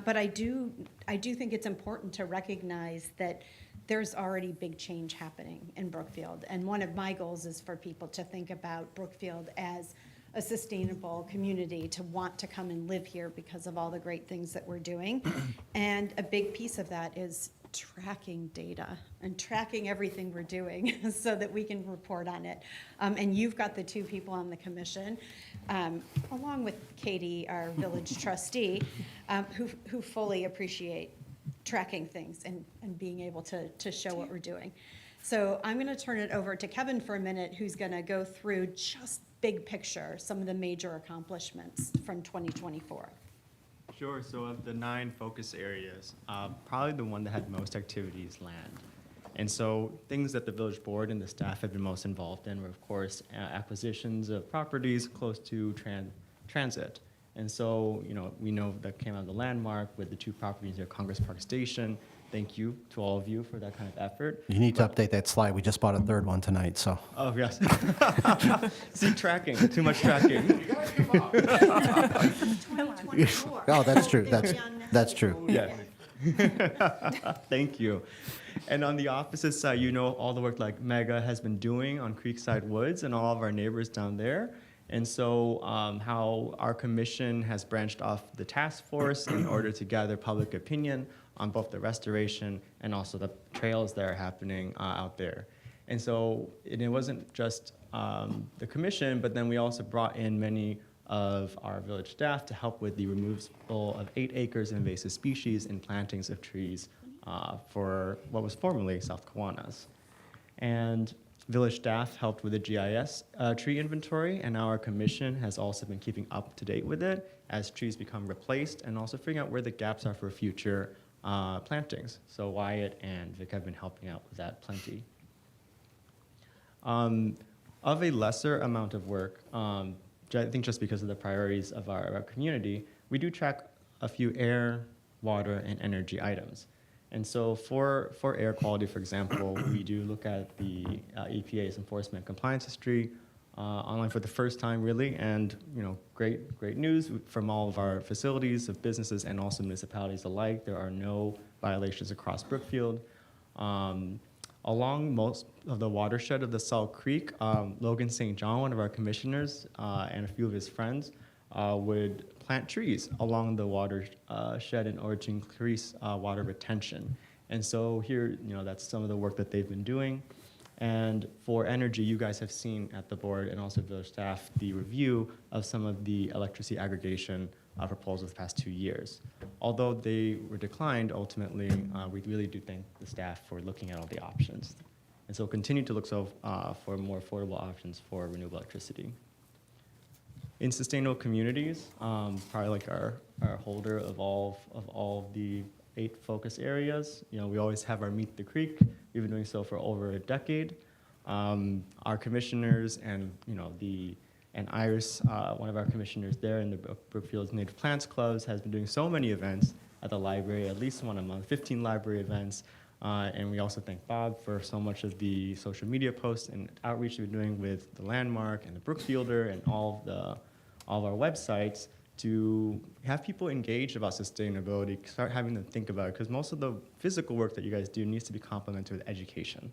S16: but I do think it's important to recognize that there's already big change happening in Brookfield. And one of my goals is for people to think about Brookfield as a sustainable community, to want to come and live here because of all the great things that we're doing. And a big piece of that is tracking data and tracking everything we're doing so that we can report on it. And you've got the 2 people on the commission, along with Katie, our village trustee, who fully appreciate tracking things and being able to show what we're doing. So I'm going to turn it over to Kevin for a minute, who's going to go through just big picture, some of the major accomplishments from 2024.
S17: Sure. So of the 9 focus areas, probably the one that had most activity is land. And so things that the village board and the staff have been most involved in were, of course, acquisitions of properties close to transit. And so, we know that came out of the landmark with the 2 properties near Congress Park Station. Thank you to all of you for that kind of effort.
S1: You need to update that slide. We just bought a 3rd one tonight, so.
S17: Oh, yes. See, tracking, too much tracking.
S1: Oh, that's true. That's true.
S17: Yes. Thank you. And on the opposite side, all the work like Mega has been doing on Creekside Woods and all of our neighbors down there. And so how our commission has branched off the task force in order to gather public opinion on both the restoration and also the trails that are happening out there. And so it wasn't just the commission, but then we also brought in many of our village staff to help with the removal of 8 acres of invasive species and plantings of trees for what was formerly South Kiwanis. And village staff helped with the GIS tree inventory, and now our commission has also been keeping up to date with it as trees become replaced and also figuring out where the gaps are for future plantings. So Wyatt and Vic have been helping out with that plenty. Of a lesser amount of work, I think just because of the priorities of our community, we do track a few air, water, and energy items. And so for air quality, for example, we do look at the EPA's enforcement compliance history online for the first time, really, and great news from all of our facilities of businesses and also municipalities alike. There are no violations across Brookfield. Along most of the watershed of the Salt Creek, Logan St. John, one of our commissioners, and a few of his friends would plant trees along the watershed in order to increase water retention. And so here, that's some of the work that they've been doing. And for energy, you guys have seen at the board and also village staff the review of some of the electricity aggregation proposals the past 2 years. Although they were declined, ultimately, we really do thank the staff for looking at all the options. And so continue to look for more affordable options for renewable electricity. In sustainable communities, probably like our holder of all the 8 focus areas, we always have our Meet the Creek. We've been doing so for over a decade. Our commissioners and Iris, one of our commissioners there in the Brookfield Native Plants Clubs, has been doing so many events at the library, at least one a month, 15 library events. And we also thank Bob for so much of the social media posts and outreach we've been doing with the Landmark and the Brookfielder and all of our websites to have people engaged about sustainability, start having them think about it, because most of the physical work that you guys do needs to be complemented with education.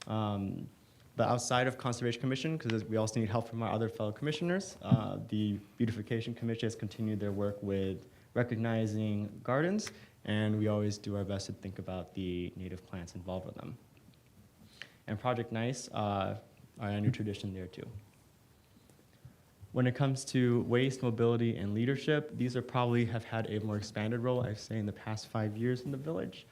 S17: But outside of Conservation Commission, because we also need help from our other fellow commissioners, the Beautification Commission has continued their work with recognizing gardens, and we always do our best to think about the native plants involved with them. And Project Nice, our new tradition there too. When it comes to waste, mobility, and leadership, these probably have had a more expanded role, I'd say, in the past 5 years in the village.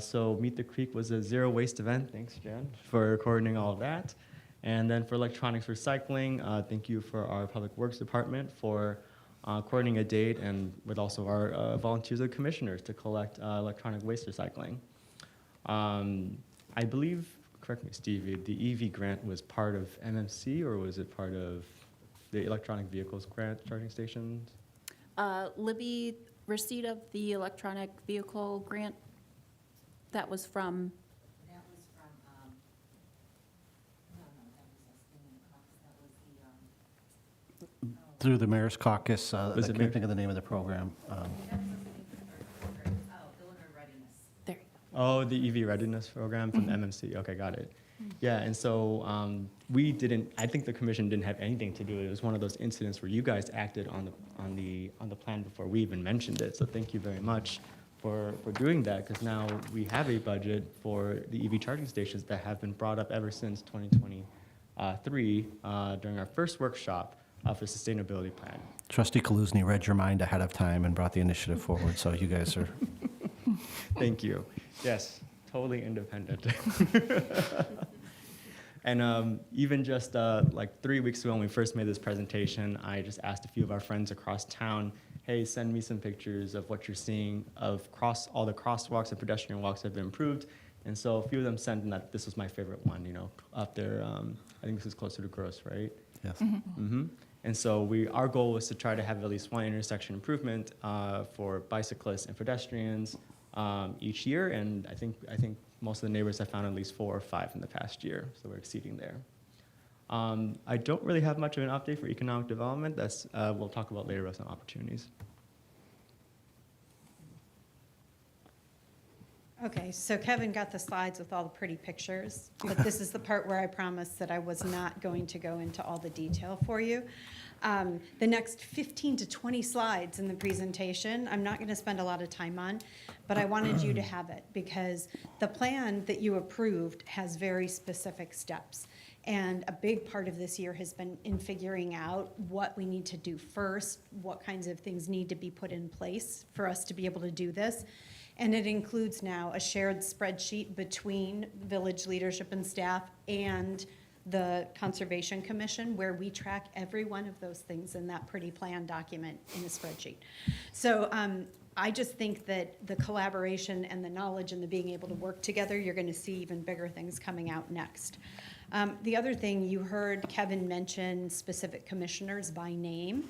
S17: So Meet the Creek was a zero waste event. Thanks, Jen, for coordinating all of that. And then for electronics recycling, thank you for our Public Works Department for coordinating a date and with also our volunteers and commissioners to collect electronic waste recycling. I believe, correct me, Stevie, the EV grant was part of MMC, or was it part of the electronic vehicles grant charging stations?
S15: Libby, receipt of the electronic vehicle grant, that was from?
S18: That was from, no, that was us in the caucus,
S1: Through the mayor's caucus, I
S17: Was it
S1: can't
S17: mayor?
S1: think of the name of the program.
S15: There.
S17: Oh, the EV readiness program from the MMC. Okay, got it. Yeah, and so I think the commission didn't have anything to do with it. It was one of those incidents where you guys acted on the plan before we even mentioned it. So thank you very much for doing that, because now we have a budget for the EV charging stations that have been brought up ever since 2023 during our first workshop for sustainability plan.
S1: Trustee Kaluzny read your mind ahead of time and brought the initiative forward, so you guys are...
S17: Thank you. Yes, totally independent. And even just like 3 weeks ago when we first made this presentation, I just asked a few of our friends across town, hey, send me some pictures of what you're seeing of all the crosswalks and pedestrian walks have been improved. And so a few of them sent in that this was my favorite one, up there. I think this is closer to Gross, right?
S1: Yes.
S17: Mm-hmm. And so our goal was to try to have at least one intersection improvement for bicyclists and pedestrians each year, and I think most of the neighbors have found at least 4 or 5 in the past year, so we're exceeding there. I don't really have much of an update for economic development. That's we'll talk about later about some opportunities.
S16: Okay, so Kevin got the slides with all the pretty pictures, but this is the part where I promised that I was not going to go into all the detail for you. The next 15 to 20 slides in the presentation, I'm not going to spend a lot of time on, but I wanted you to have it because the plan that you approved has very specific steps. And a big part of this year has been in figuring out what we need to do first, what kinds of things need to be put in place for us to be able to do this. And it includes now a shared spreadsheet between village leadership and staff and the Conservation Commission, where we track every one of those things in that pretty plan document in a spreadsheet. So I just think that the collaboration and the knowledge and the being able to work together, you're going to see even bigger things coming out next. The other thing, you heard Kevin mention specific commissioners by name.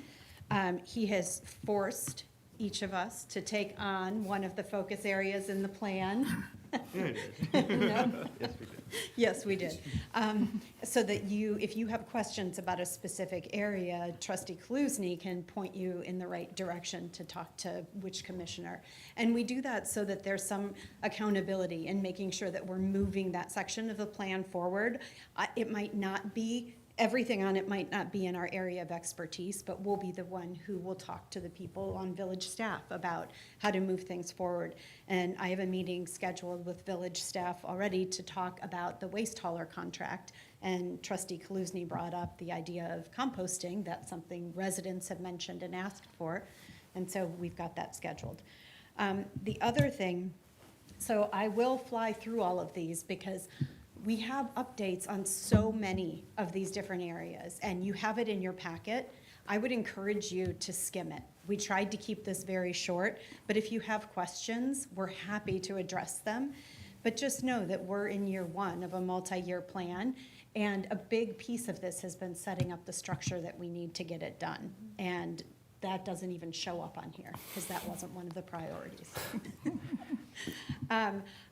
S16: He has forced each of us to take on one of the focus areas in the plan. No? Yes, we did. So that if you have questions about a specific area, Trustee Kaluzny can point you in the right direction to talk to which commissioner. And we do that so that there's some accountability in making sure that we're moving that section of the plan forward. It might not be everything on it might not be in our area of expertise, but we'll be the one who will talk to the people on village staff about how to move things forward. And I have a meeting scheduled with village staff already to talk about the waste hauler contract. And Trustee Kaluzny brought up the idea of composting. That's something residents have mentioned and asked for. And so we've got that scheduled. The other thing, so I will fly through all of these because we have updates on so many of these different areas, and you have it in your packet. I would encourage you to skim it. We tried to keep this very short, but if you have questions, we're happy to address them. But just know that we're in year one of a multi-year plan, and a big piece of this has been setting up the structure that we need to get it done. And that doesn't even show up on here, because that wasn't one of the priorities.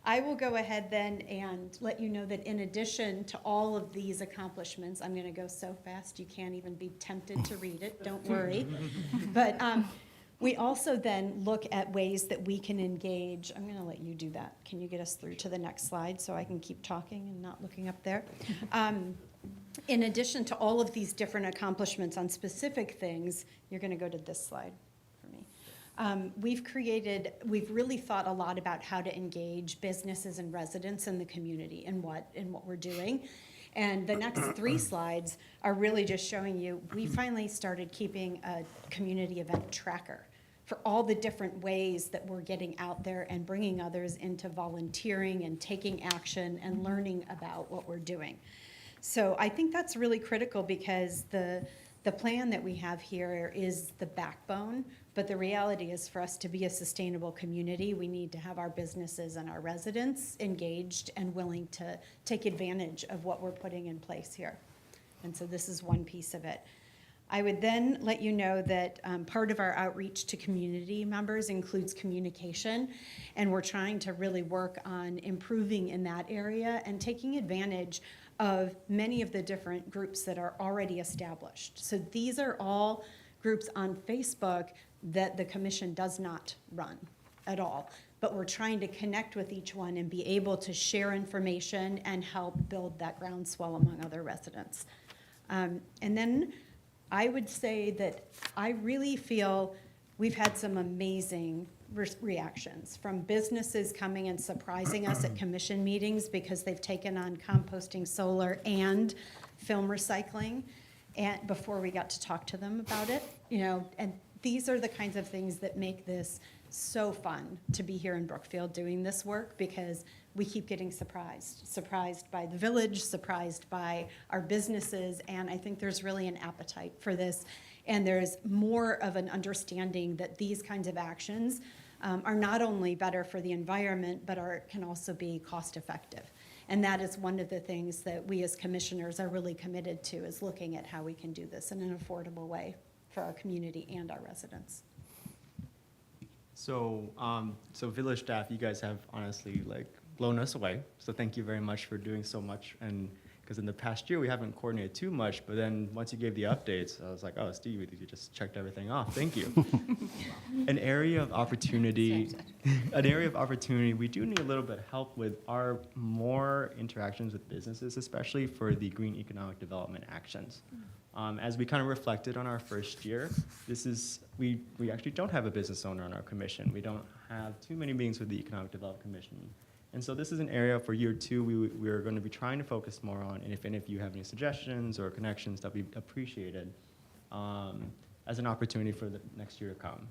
S16: I will go ahead then and let you know that in addition to all of these accomplishments, I'm going to go so fast you can't even be tempted to read it, don't worry. But we also then look at ways that we can engage. I'm going to let you do that. Can you get us through to the next slide so I can keep talking and not looking up there? In addition to all of these different accomplishments on specific things, you're going to go to this slide for me. We've really thought a lot about how to engage businesses and residents in the community and what we're doing. And the next 3 slides are really just showing you, we finally started keeping a community event tracker for all the different ways that we're getting out there and bringing others into volunteering and taking action and learning about what we're doing. So I think that's really critical because the plan that we have here is the backbone, but the reality is for us to be a sustainable community, we need to have our businesses and our residents engaged and willing to take advantage of what we're putting in place here. And so this is one piece of it. I would then let you know that part of our outreach to community members includes communication, and we're trying to really work on improving in that area and taking advantage of many of the different groups that are already established. So these are all groups on Facebook that the commission does not run at all, but we're trying to connect with each one and be able to share information and help build that groundswell among other residents. And then I would say that I really feel we've had some amazing reactions from businesses coming and surprising us at commission meetings because they've taken on composting, solar, and film recycling, and before we got to talk to them about it, and these are the kinds of things that make this so fun to be here in Brookfield doing this work, because we keep getting surprised by the village, surprised by our businesses, and I think there's really an appetite for this. And there's more of an understanding that these kinds of actions are not only better for the environment, but can also be cost effective. And that is one of the things that we as commissioners are really committed to, is looking at how we can do this in an affordable way for our community and our residents.
S17: So, so village staff, you guys have honestly blown us away. So thank you very much for doing so much. And because in the past year we haven't coordinated too much, but then once you gave the updates, I was like, oh, Steve, you just checked everything off. Thank you. An area of opportunity, we do need a little bit of help with our more interactions with businesses, especially for the green economic development actions. As we kind of reflected on our first year, we actually don't have a business owner on our commission. We don't have too many meetings with the Economic Development Commission. And so this is an area for year 2 we're going to be trying to focus more on, and if any of you have any suggestions or connections, that we appreciated as an opportunity for the next year to come.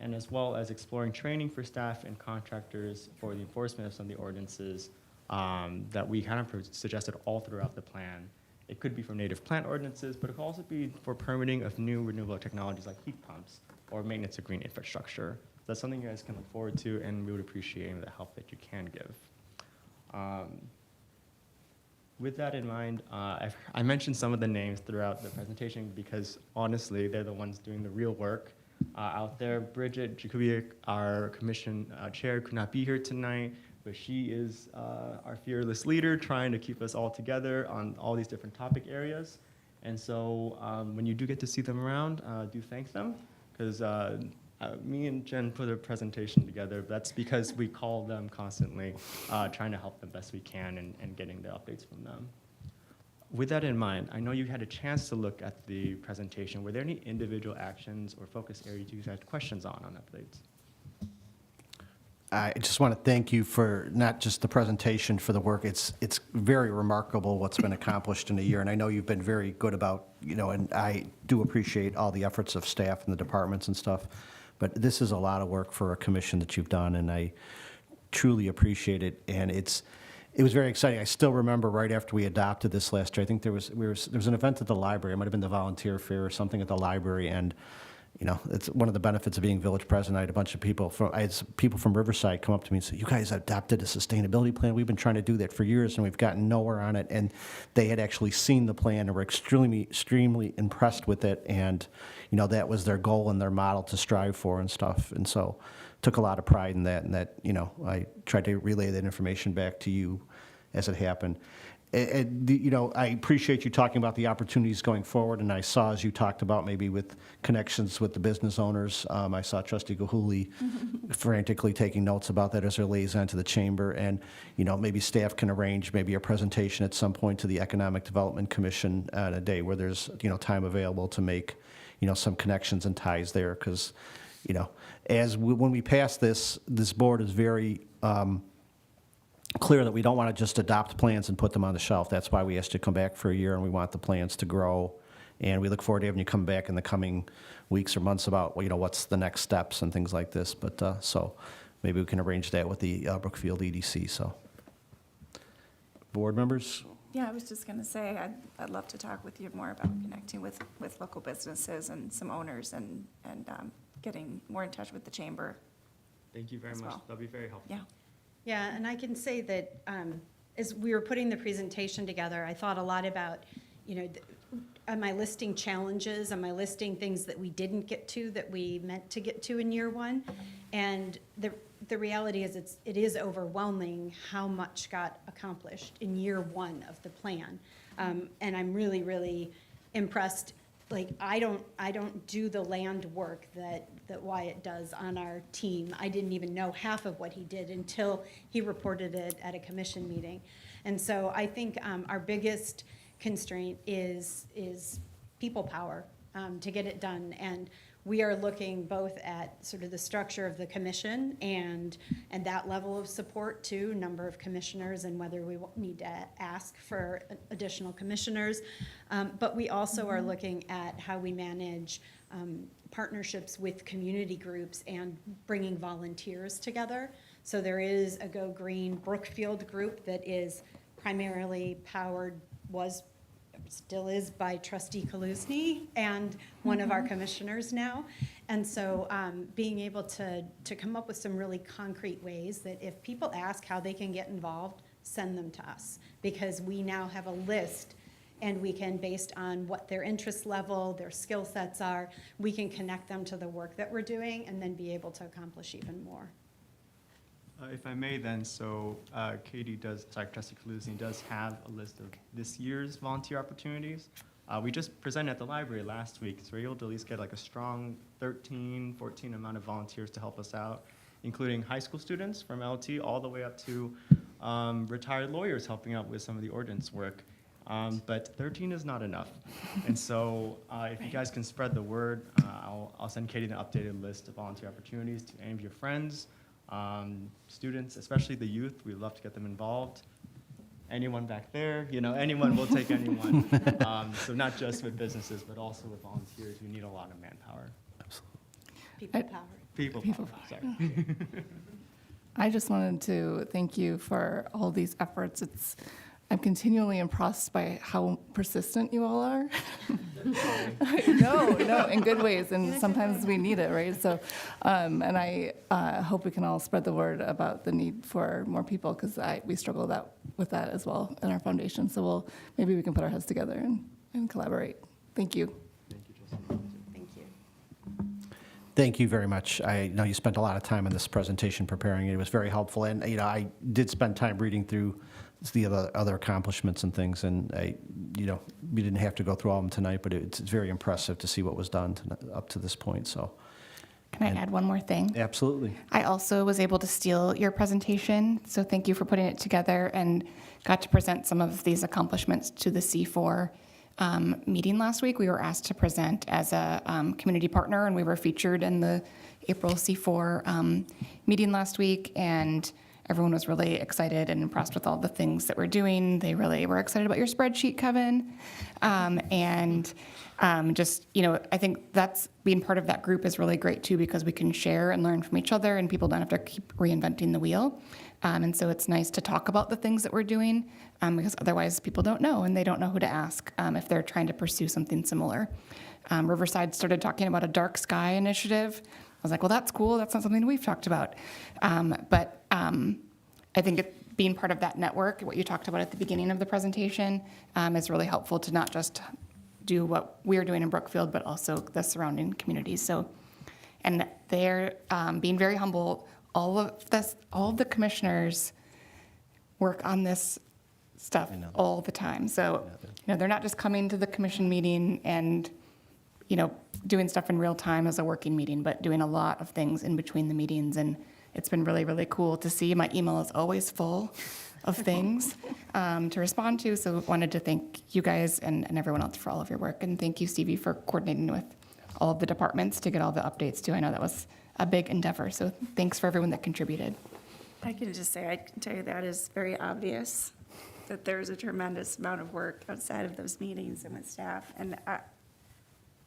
S17: And as well as exploring training for staff and contractors for the enforcement of some of the ordinances that we kind of suggested all throughout the plan. It could be for native plant ordinances, but it could also be for permitting of new renewable technologies like heat pumps or maintenance of green infrastructure. That's something you guys can look forward to, and we would appreciate the help that you can give. With that in mind, I mentioned some of the names throughout the presentation because honestly, they're the ones doing the real work out there. Bridget Jacobi, our commission chair, could not be here tonight, but she is our fearless leader trying to keep us all together on all these different topic areas. And so when you do get to see them around, do thank them, because me and Jen put a presentation together. That's because we call them constantly, trying to help them best we can and getting the updates from them. with that in mind, I know you had a chance to look at the presentation. Were there any individual actions or focus areas you had questions on updates?
S1: I just want to thank you for not just the presentation, for the work. It's very remarkable what's been accomplished in a year, and I know you've been very good about, and I do appreciate all the efforts of staff and the departments and stuff, but this is a lot of work for a commission that you've done, and I truly appreciate it, and it was very exciting. I still remember right after we adopted this last year, I think there was an event at the library. It might have been the volunteer fair or something at the library, and it's one of the benefits of being village president. I had a bunch of people from Riverside come up to me and say, "You guys adopted a sustainability plan. We've been trying to do that for years, and we've gotten nowhere on it." And they had actually seen the plan and were extremely impressed with it. And that was their goal and their model to strive for and stuff. And so, took a lot of pride in that. And that I tried to relay that information back to you as it happened. I appreciate you talking about the opportunities going forward, and I saw, as you talked about, maybe with connections with the business owners, I saw Trustee Gahuli frantically taking notes about that as her liaison to the chamber, and, maybe staff can arrange maybe a presentation at some point to the Economic Development Commission on a day where there's, time available to make, some connections and ties there, because, when we pass this board is very clear that we don't want to just adopt plans and put them on the shelf. That's why we asked you to come back for a year, and we want the plans to grow. And we look forward to having you come back in the coming weeks or months about, what's the next steps and things like this. But so maybe we can arrange that with the Brookfield EDC. So, board members?
S7: Yeah, I was just going to say, I'd love to talk with you more about connecting with local businesses and some owners and getting more in touch with the chamber.
S17: Thank you very
S7: As
S17: much.
S7: well.
S17: That'll be very helpful.
S7: Yeah.
S16: Yeah, and I can say that as we were putting the presentation together, I thought a lot about, am I listing challenges? Am I listing things that we didn't get to that we meant to get to in year one? And the reality is it is overwhelming how much got accomplished in year one of the plan. And I'm really, really impressed. Like, I don't do the land work that Wyatt does on our team. I didn't even know half of what he did until he reported it at a commission meeting. And so I think our biggest constraint is people power to get it done. And we are looking both at sort of the structure of the commission and that level of support too, number of commissioners and whether we need to ask for additional commissioners. But we also are looking at how we manage partnerships with community groups and bringing volunteers together. So there is a Go Green Brookfield group that is primarily powered, still is, by Trustee Kaluzny and one of our commissioners now. And so being able to come up with some really concrete ways that if people ask how they can get involved, send them to us, because we now have a list and we can, based on what their interest level, their skill sets are, we can connect them to the work that we're doing and then be able to accomplish even more.
S17: If I may then, so Trustee Kaluzny does have a list of this year's volunteer opportunities. We just presented at the library last week, so we're able to at least get like a strong 13, 14 amount of volunteers to help us out, including high school students from LT all the way up to retired lawyers helping out with some of the ordinance work. But 13 is not enough. And so if you guys can spread the word, I'll send Katie an updated list of volunteer opportunities to any of your friends, students, especially the youth. We'd love to get them involved. Anyone back there, anyone will take anyone. So not just with businesses, but also with volunteers. We need a lot of manpower.
S16: People power.
S17: People power. Sorry.
S9: I just wanted to thank you for all these efforts. I'm continually impressed by how persistent you all are. No, in good ways, and sometimes we need it, right? So, and I hope we can all spread the word about the need for more people, because we struggle with that as well in our foundation. So maybe we can put our heads together and collaborate. Thank you.
S17: Thank you, Trustee.
S16: Thank you.
S1: Thank you very much. I know you spent a lot of time on this presentation preparing it. It was very helpful, and I did spend time reading through the other accomplishments and things, and we didn't have to go through all of them tonight, but it's very impressive to see what was done up to this point. So,
S8: Can I add one more thing?
S1: Absolutely.
S8: I also was able to steal your presentation, so thank you for putting it together and got to present some of these accomplishments to the C4 meeting last week. We were asked to present as a community partner, and we were featured in the April C4 meeting last week, and everyone was really excited and impressed with all the things that we're doing. They really were excited about your spreadsheet, Kevin. Just, I think that's being part of that group is really great too, because we can share and learn from each other and people don't have to keep reinventing the wheel. And so it's nice to talk about the things that we're doing because otherwise people don't know and they don't know who to ask if they're trying to pursue something similar. Riverside started talking about a dark sky initiative. I was like, well, that's cool. That's not something we've talked about. I think being part of that network, what you talked about at the beginning of the presentation, is really helpful to not just do what we're doing in Brookfield, but also the surrounding communities. So, and they're being very humble. All of the commissioners work on this stuff all the time. So, they're not just coming to the commission meeting and, doing stuff in real time as a working meeting, but doing a lot of things in between the meetings. And it's been really, really cool to see. My email is always full of things to respond to. So wanted to thank you guys and everyone else for all of your work. And thank you, Stevie, for coordinating with all of the departments to get all the updates too. I know that was a big endeavor. So thanks for everyone that contributed.
S7: I can just say, I can tell you that is very obvious, that there's a tremendous amount of work outside of those meetings and with staff. And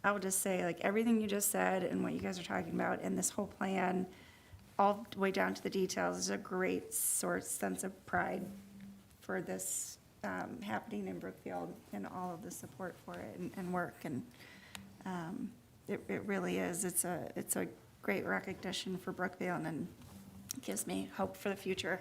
S7: I will just say, like, everything you just said and what you guys are talking about and this whole plan, all the way down to the details, is a great sense of pride for this happening in Brookfield and all of the support for it and work. And it really is. It's a great recognition for Brookfield and gives me hope for the future.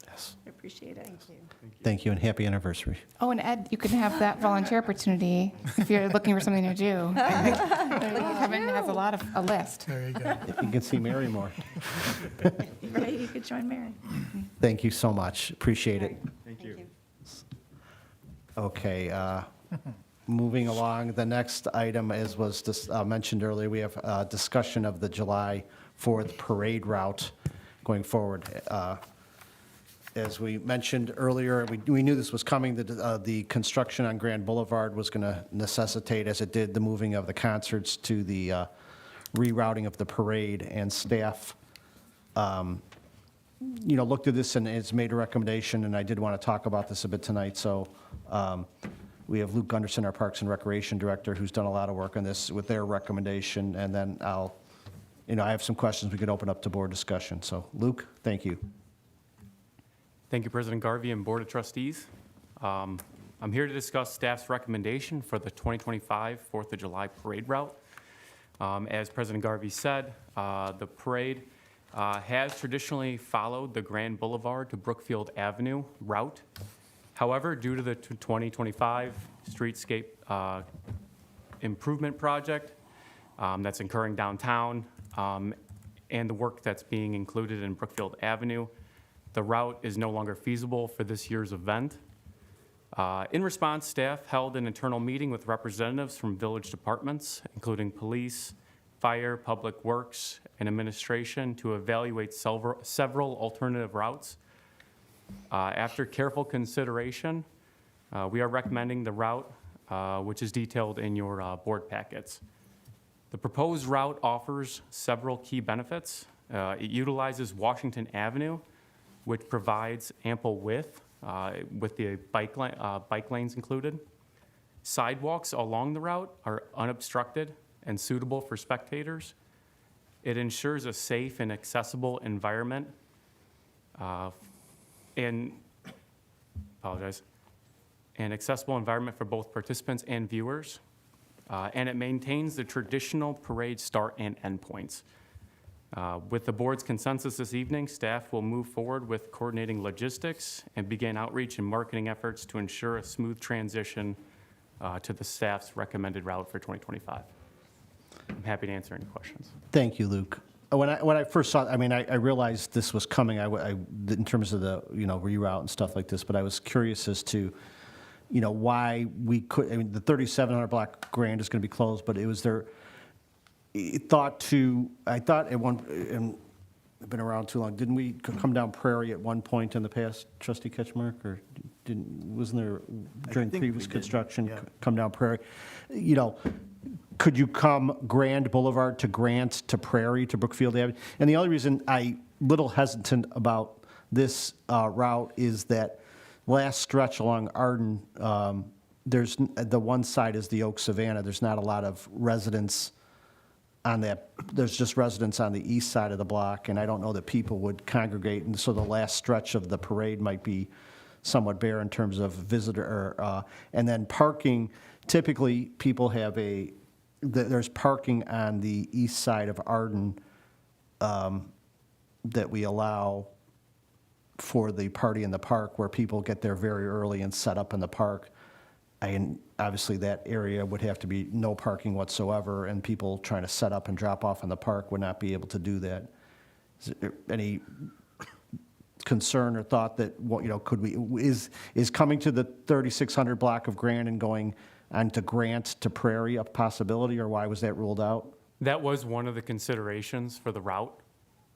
S1: Yes.
S7: I appreciate it. Thank you.
S1: Thank you, and happy anniversary.
S8: Oh, and Ed, you can have that volunteer opportunity if you're looking for something to do. Kevin has a list.
S6: There you go.
S1: If you can see Mary more.
S7: Right, you could join Mary.
S1: Thank you so much. Appreciate it.
S17: Thank you.
S1: Okay, moving along, the next item was just mentioned earlier, we have a discussion of the July 4th parade route going forward. As we mentioned earlier, we knew this was coming, the construction on Grand Boulevard was going to necessitate, as it did, the moving of the concerts to the rerouting of the parade, and staff looked at this and has made a recommendation, and I did want to talk about this a bit tonight. So we have Luke Gunderson, our Parks and Recreation Director, who's done a lot of work on this with their recommendation, and then I have some questions we could open up to board discussion. So Luke, thank you.
S19: Thank you, President Garvey and Board of Trustees. I'm here to discuss staff's recommendation for the 2025 4th of July parade route. As President Garvey said, the parade has traditionally followed the Grand Boulevard to Brookfield Avenue route. However, due to the 2025 Streetscape improvement project that's occurring downtown and the work that's being included in Brookfield Avenue, the route is no longer feasible for this year's event. In response, staff held an internal meeting with representatives from village departments, including police, fire, public works, and administration, to evaluate several alternative routes. After careful consideration, we are recommending the route, which is detailed in your board packets. The proposed route offers several key benefits. It utilizes Washington Avenue, which provides ample width with the bike lanes included. Sidewalks along the route are unobstructed and suitable for spectators. It ensures a safe and accessible environment an accessible environment for both participants and viewers. And it maintains the traditional parade start and end points. With the board's consensus this evening, staff will move forward with coordinating logistics and begin outreach and marketing efforts to ensure a smooth transition to the staff's recommended route for 2025. I'm happy to answer any questions.
S1: Thank you, Luke. When I first saw it, I realized this was coming. In terms of the reroute and stuff like this, but I was curious as to why we could. The 3700 block Grand is going to be closed, but it was there. I thought at one, and I've been around too long, didn't we come down Prairie at one point in the past, Trustee Ketchmark, or wasn't there during
S10: think we
S1: previous
S10: did,
S1: construction,
S10: yeah.
S1: come down Prairie? You know, could you come Grand Boulevard to Grant to Prairie to Brookfield Avenue? And the only reason I little hesitant about this route is that last stretch along Arden, there's, the one side is the Oak Savannah, there's not a lot of residents on that, there's just residents on the east side of the block, and I don't know that people would congregate, and so the last stretch of the parade might be somewhat bare in terms of visitor, and then parking, typically, people have there's parking on the east side of Arden that we allow for the party in the park, where people get there very early and set up in the park. And obviously, that area would have to be no parking whatsoever, and people trying to set up and drop off in the park would not be able to do that. Is there any concern or thought that, what, you know, could we, is coming to the 3600 block of Grant and going on to Grant to Prairie a possibility, or why was that ruled out?
S19: That was one of the considerations for the route.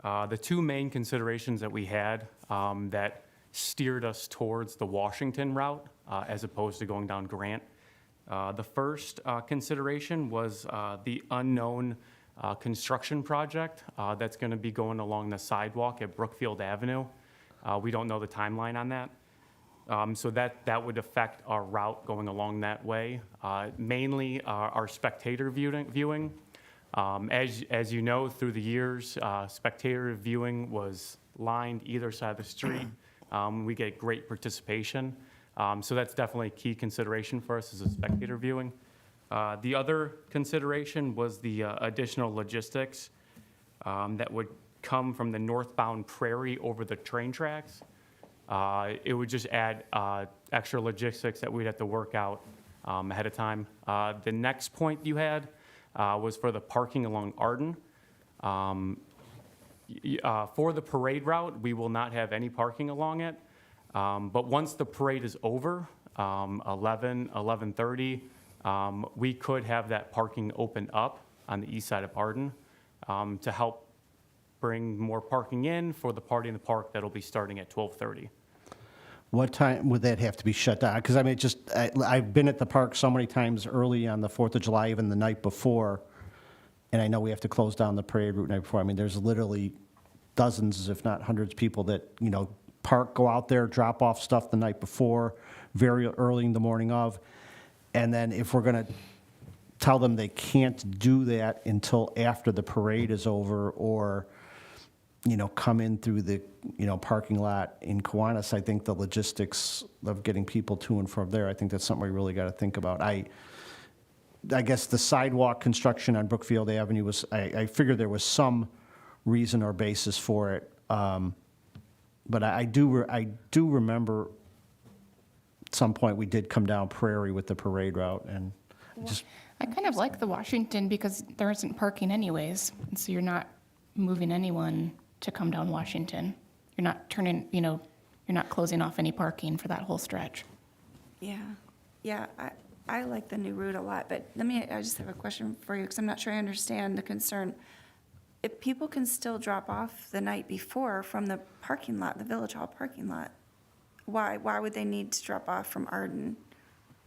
S19: The two main considerations that we had that steered us towards the Washington route as opposed to going down Grant. The first consideration was the unknown construction project that's going to be going along the sidewalk at Brookfield Avenue. We don't know the timeline on that. So that would affect our route going along that way. Mainly our spectator viewing. As you know, through the years, spectator viewing was lined either side of the street. We get great participation. So that's definitely a key consideration for us, is a spectator viewing. The other consideration was the additional logistics that would come from the northbound Prairie over the train tracks. It would just add extra logistics that we'd have to work out ahead of time. The next point you had was for the parking along Arden. For the parade route, we will not have any parking along it. But once the parade is over, 11:30, we could have that parking open up on the east side of Arden to help bring more parking in for the party in the park that'll be starting at 12:30.
S1: What time would that have to be shut down? Because I mean, I've been at the park so many times early on the 4th of July, even the night before, and I know we have to close down the parade route night before. I mean, there's literally dozens, if not hundreds, of people that, you know, go out there, drop off stuff the night before, very early in the morning of, and then if we're going to tell them they can't do that until after the parade is over, or, you know, come in through the, you know, parking lot in Kiwanis, I think the logistics of getting people to and from there, I think that's something we really got to think about. I guess the sidewalk construction on Brookfield Avenue was, I figured there was some reason or basis for it. But I do remember at some point we did come down Prairie with the parade route, and just.
S8: I kind of like the Washington because there isn't parking anyways, and so you're not moving anyone to come down Washington. You're not turning, you know, you're not closing off any parking for that whole stretch.
S7: Yeah, I like the new route a lot, but I just have a question for you, because I'm not sure I understand the concern. If people can still drop off the night before from the parking lot, the Village Hall parking lot, why would they need to drop off from Arden?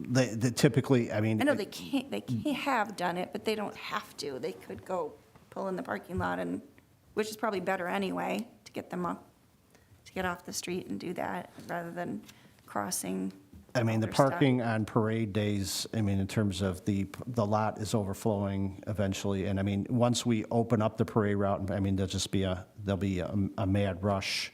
S1: They typically, I mean.
S7: I know they can't have done it, but they don't have to. They could go pull in the parking lot, and, which is probably better anyway, to get them up, to get off the street and do that, rather than crossing.
S1: I mean, the
S7: all their stuff.
S1: parking on parade days, I mean, in terms of the lot is overflowing eventually. And I mean, once we open up the parade route, I mean, there'll be a mad rush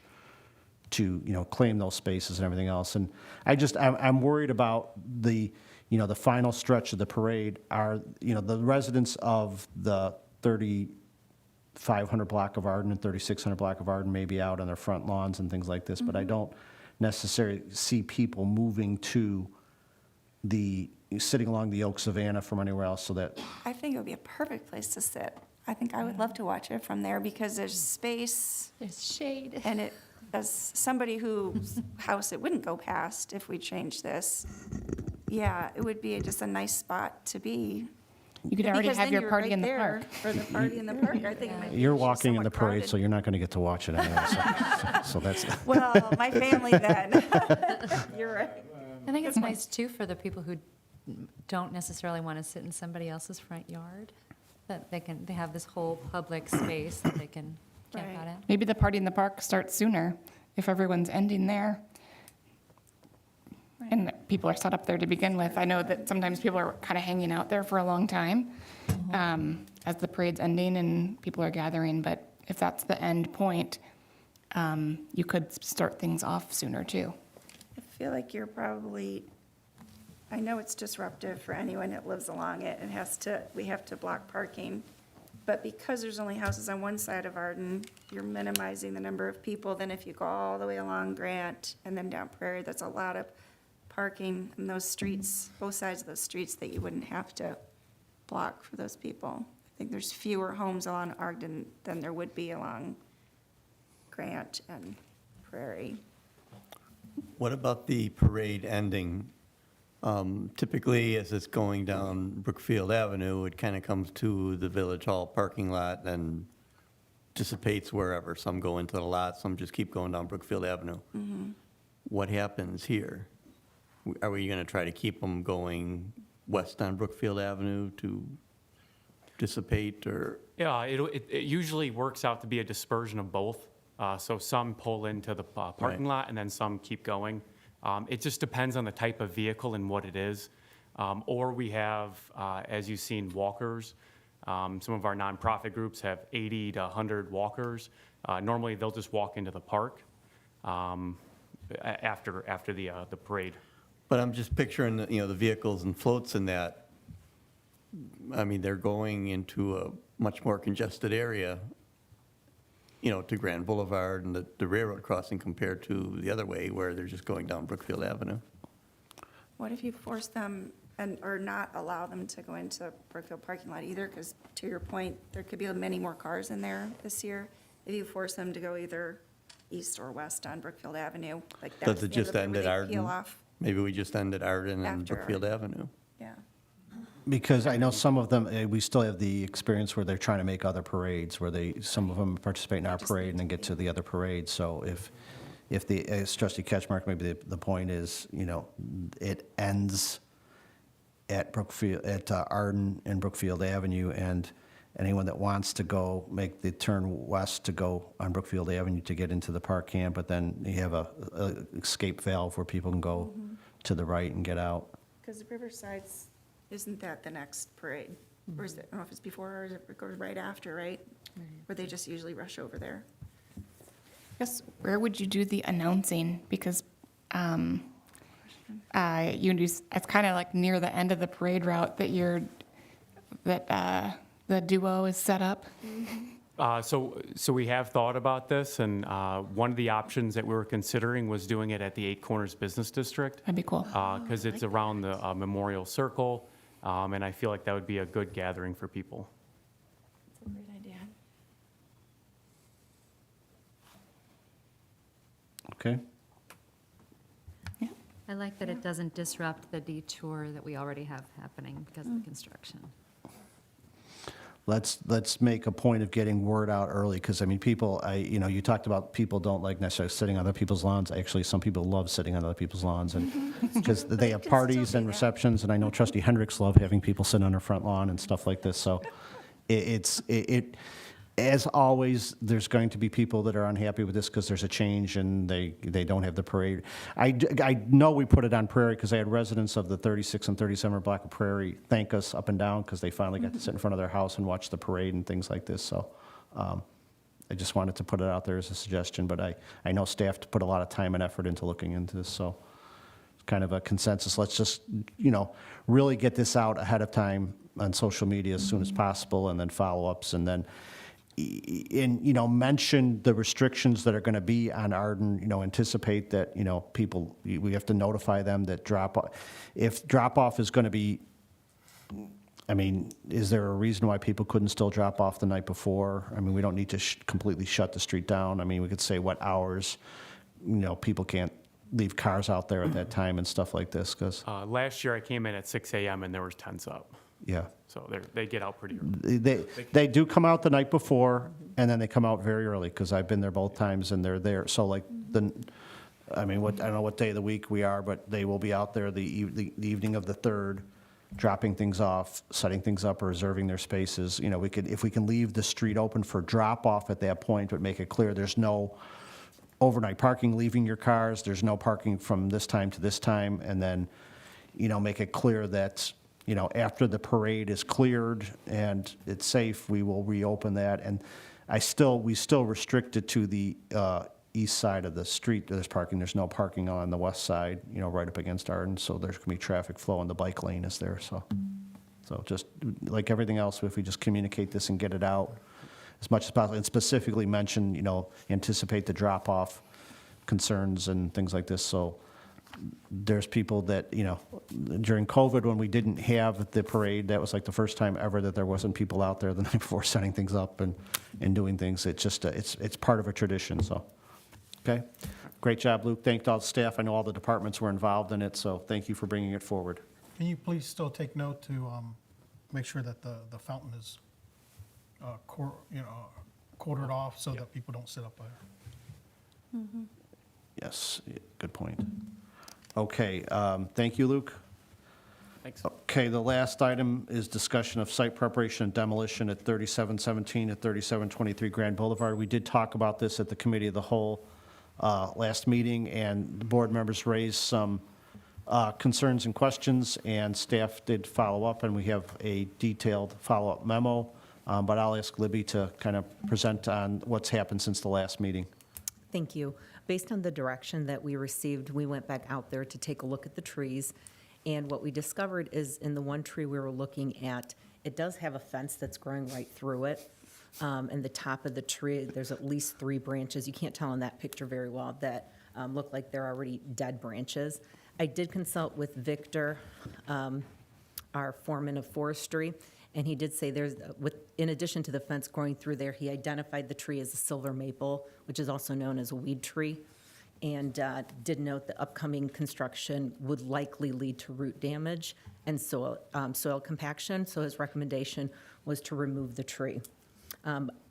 S1: to, you know, claim those spaces and everything else. And I'm worried about the, you know, the final stretch of the parade are, you know, the residents of the 3500 block of Arden and 3600 block of Arden may be out on their front lawns and things like this, but I don't necessarily see people moving to sitting along the Oak Savannah from anywhere else, so that.
S7: I think it would be a perfect place to sit. I think I would love to watch it from there, because there's space.
S2: There's shade.
S7: And it, as somebody whose house it wouldn't go past if we changed this, yeah, it would be just a nice spot to be.
S8: You could already
S7: Because
S8: have
S7: then
S8: your
S7: you're
S8: party
S7: right
S8: in the
S7: there
S8: park.
S7: For the party in the park, I think it might be
S1: You're
S7: just
S1: walking in the
S7: somewhat
S1: parade,
S7: crowded.
S1: so you're not going to get to watch it anyway. So that's,
S7: Well, my family then. You're right.
S2: I think it's nice too for the people who don't necessarily want to sit in somebody else's front yard, that they have this whole public space that they can camp
S7: Right.
S2: out at.
S8: Maybe the party in the park starts sooner if everyone's ending there. And people are set up there to begin with. I know that sometimes people are kind of hanging out there for a long time as the parade's ending and people are gathering. But if that's the end point, you could start things off sooner too.
S7: I feel like you're probably, I know it's disruptive for anyone that lives along it and we have to block parking. But because there's only houses on one side of Arden, you're minimizing the number of people. Then if you go all the way along Grant and then down Prairie, that's a lot of parking in those streets, both sides of those streets that you wouldn't have to block for those people. I think there's fewer homes along Ogden than there would be along Grant and Prairie.
S10: What about the parade ending? Typically, as it's going down Brookfield Avenue, it kind of comes to the Village Hall parking lot and dissipates wherever. Some go into the lot, some just keep going down Brookfield Avenue. What happens here? Are we going to try to keep them going west on Brookfield Avenue to dissipate, or?
S19: Yeah, it usually works out to be a dispersion of both. So some pull into the parking lot and then some keep going. It just depends on the type of vehicle and what it is. Or we have, as you've seen, walkers. Some of our nonprofit groups have 80 to 100 walkers. Normally, they'll just walk into the park after the parade.
S10: But I'm just picturing, the vehicles and floats in that. I mean, they're going into a much more congested area, to Grand Boulevard and the railroad crossing compared to the other way where they're just going down Brookfield Avenue.
S7: What if you force them or not allow them to go into Brookfield parking lot either? Because to your point, there could be many more cars in there this year. If you force them to go either east or west on Brookfield Avenue, like that's
S10: Does it
S7: the end
S10: just
S7: of the
S10: end
S7: where
S10: at
S7: they
S10: Arden?
S7: peel off.
S10: Maybe we just end at Arden and
S7: After
S10: Brookfield Avenue.
S7: Yeah.
S1: because I know some of them, we still have the experience where they're trying to make other parades, where some of them participate in our parade and then get to the other parade. So if the, as Trustee Ketchmark, maybe the point is, it ends at Arden and Brookfield Avenue, and anyone that wants to go, make the turn west to go on Brookfield Avenue to get into the park can, but then you have a escape valve where people can go to the right and get out.
S7: Because Riverside's, isn't that the next parade? Or is it, I don't know if it's before or it goes right after, right? Where they just usually rush over there.
S8: Guess, where would you do the announcing? Because it's kind of like near the end of the parade route that the duo is set up.
S19: So we have thought about this, and one of the options that we were considering was doing it at the Eight Corners Business District.
S8: That'd be cool.
S19: Because it's around the Memorial Circle, and I feel like that would be a good gathering for people.
S7: That's a great idea.
S1: Okay?
S2: I like that it doesn't disrupt the detour that we already have happening because of the construction.
S1: Let's make a point of getting word out early, because, I mean, people, you talked about people don't like necessarily sitting on other people's lawns. Actually, some people love sitting on other people's lawns, and because they have parties and receptions, and I know Trustee Hendricks love having people sit on her front lawn and stuff like this, so as always, there's going to be people that are unhappy with this because there's a change and they don't have the parade. I know we put it on Prairie because I had residents of the 36 and 37 block of Prairie thank us up and down because they finally got to sit in front of their house and watch the parade and things like this. So I just wanted to put it out there as a suggestion, but I know staff put a lot of time and effort into looking into this, so it's kind of a consensus. Let's just, really get this out ahead of time on social media as soon as possible, and then follow-ups, and then mention the restrictions that are going to be on Arden, anticipate that, people, we have to notify them that if drop-off is going to be, is there a reason why people couldn't still drop off the night before? We don't need to completely shut the street down. We could say what hours, people can't leave cars out there at that time and stuff like this, because.
S19: Last year, I came in at 6 a.m. and there was tents up.
S1: Yeah.
S19: So they get out pretty early.
S1: They do come out the night before, and then they come out very early, because I've been there both times, and they're there. So like, I don't know what day of the week we are, but they will be out there the evening of the 3rd, dropping things off, setting things up, or reserving their spaces. You know, if we can leave the street open for drop-off at that point, but make it clear there's no overnight parking leaving your cars, there's no parking from this time to this time, and then, you know, make it clear that, you know, after the parade is cleared and it's safe, we will reopen that. And we still restrict it to the east side of the street. There's parking. There's no parking on the west side, you know, right up against Arden. So there's going to be traffic flow, and the bike lane is there. So just like everything else, if we just communicate this and get it out as much as possible, and specifically mention, you know, anticipate the drop-off concerns and things like this. So there's people that, you know, during COVID, when we didn't have the parade, that was like the first time ever that there wasn't people out there the night before setting things up and doing things. It's just, it's part of a tradition, so. Okay, great job, Luke. Thanked all the staff. I know all the departments were involved in it, so thank you for bringing it forward.
S6: Can you please still take note to make sure that the fountain is, quartered off so that people don't sit up there?
S1: Yes, good point. Okay, thank you, Luke.
S19: Thanks.
S1: Okay, the last item is discussion of site preparation and demolition at 3717 and 3723 Grand Boulevard. We did talk about this at the committee of the whole last meeting, and the board members raised some concerns and questions, and staff did follow up, and we have a detailed follow-up memo, but I'll ask Libby to kind of present on what's happened since the last meeting.
S3: Thank you. Based on the direction that we received, we went back out there to take a look at the trees. And what we discovered is in the one tree we were looking at, it does have a fence that's growing right through it. And the top of the tree, there's at least 3 branches. You can't tell in that picture very well that look like they're already dead branches. I did consult with Victor, our foreman of forestry, and he did say in addition to the fence growing through there, he identified the tree as a silver maple, which is also known as a weed tree, and did note the upcoming construction would likely lead to root damage and soil compaction, so his recommendation was to remove the tree.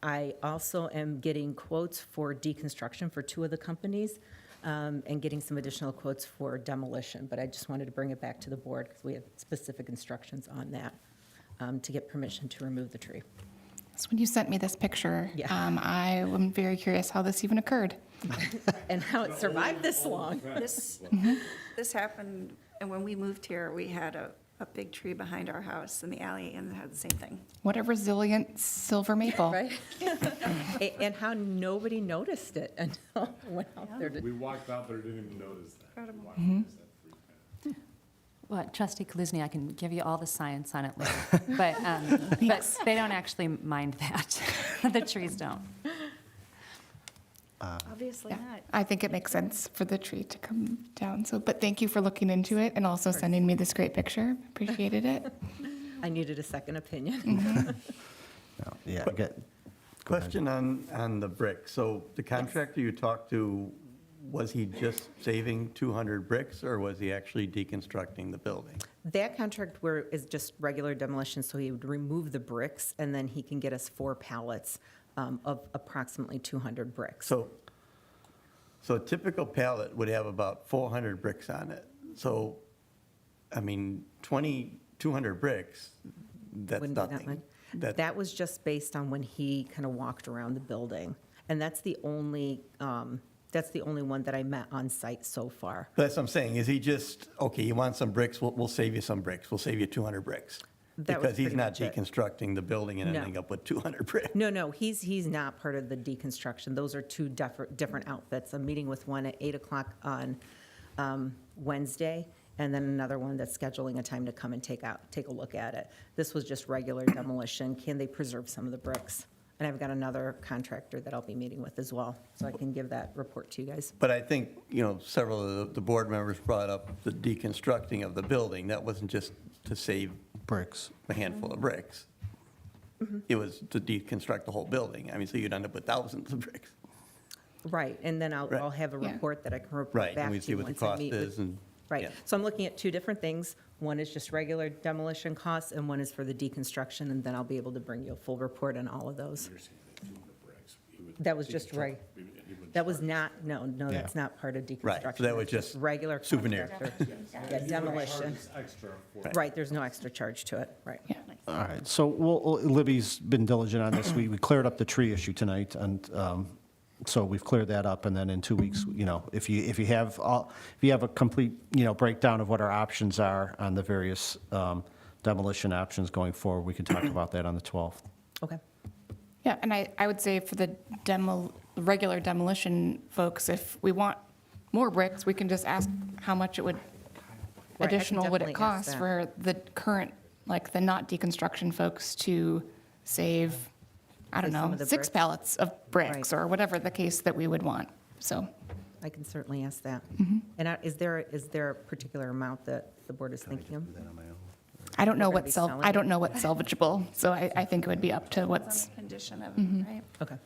S3: I also am getting quotes for deconstruction for 2 of the companies, and getting some additional quotes for demolition, but I just wanted to bring it back to the board because we have specific instructions on that, to get permission to remove the tree.
S8: So when you sent me this picture,
S3: Yeah.
S8: I am very curious how this even occurred.
S3: And how it survived this long.
S7: This happened, and when we moved here, we had a big tree behind our house in the alley, and it had the same thing.
S8: What a resilient silver maple.
S3: Right? And how nobody noticed it until I went out there to.
S4: We walked out there, didn't even notice that.
S7: Incredible.
S2: Well, Trustee Kaluzny, I can give you all the science on it later, but they don't actually mind that. The trees don't.
S7: Obviously
S8: Yeah,
S7: not.
S8: I think it makes sense for the tree to come down. So, but thank you for looking into it and also sending me this great picture. Appreciated it.
S3: I needed a second opinion.
S1: No, yeah, go ahead.
S10: Question on the bricks. So the contractor you talked to, was he just saving 200 bricks, or was he actually deconstructing the building?
S3: That contract is just regular demolition, so he would remove the bricks, and then he can get us 4 pallets of approximately 200 bricks.
S10: So a typical pallet would have about 400 bricks on it. So, I mean, 200 bricks, that's
S3: Wouldn't be that
S10: nothing.
S3: much. That was just based on when he kind of walked around the building. And that's the only one that I met on site so far.
S10: That's what I'm saying. Is he just, okay, you want some bricks, we'll save you some bricks. We'll save you 200 bricks.
S3: That was
S10: Because he's
S3: pretty
S10: not
S3: much it.
S10: deconstructing the building and
S3: No.
S10: ending up with 200 bricks.
S3: No, he's not part of the deconstruction. Those are 2 different outfits. I'm meeting with one at 8 o'clock on Wednesday, and then another one that's scheduling a time to come and take a look at it. This was just regular demolition. Can they preserve some of the bricks? And I've got another contractor that I'll be meeting with as well, so I can give that report to you guys.
S10: But I think, several of the board members brought up the deconstructing of the building. That wasn't just to save
S1: Bricks.
S10: a handful of bricks. It was to deconstruct the whole building. I mean, so you'd end up with thousands of bricks.
S3: Right, and then
S10: Right.
S3: I'll have a
S8: Yeah.
S3: report that I can report
S10: Right,
S3: back
S10: and
S3: to
S10: we see
S3: you
S10: what the
S3: once I
S10: cost
S3: meet
S10: is
S3: with.
S10: and.
S3: Right.
S10: Yeah.
S3: So I'm looking at two different things. One is just regular demolition costs, and one is for the deconstruction, and then I'll be able to bring you a full report on all of those. That was just that was not, no, that's not part of deconstruction.
S10: Right, so that was
S3: That's
S10: just
S3: regular
S10: souvenir.
S3: contractor. Yeah, demolition. Right, there's no extra charge to it, right.
S1: All right, so Libby's been diligent on this. We cleared up the tree issue tonight, and so we've cleared that up, and then in 2 weeks, if you have a complete, breakdown of what our options are on the various demolition options going forward, we can talk about that on the 12th.
S3: Okay.
S8: Yeah, and I would say for the regular demolition folks, if we want more bricks, we can just ask how much it would,
S3: Right, I can
S8: additional would it
S3: definitely ask
S8: cost
S3: that.
S8: for the current, like the not deconstruction folks to save, I don't
S3: Save some
S8: know,
S3: of the
S8: 6
S3: bricks.
S8: pallets of bricks
S3: Right.
S8: or whatever the case that we would want, so.
S3: I can certainly ask that. And is there a particular amount that the board is thinking of?
S8: I don't know
S3: We're gonna
S8: what
S3: be selling
S8: I
S3: it?
S8: don't know what's salvageable, so I think it would be up to what's,
S16: Condition of, right?
S3: Okay.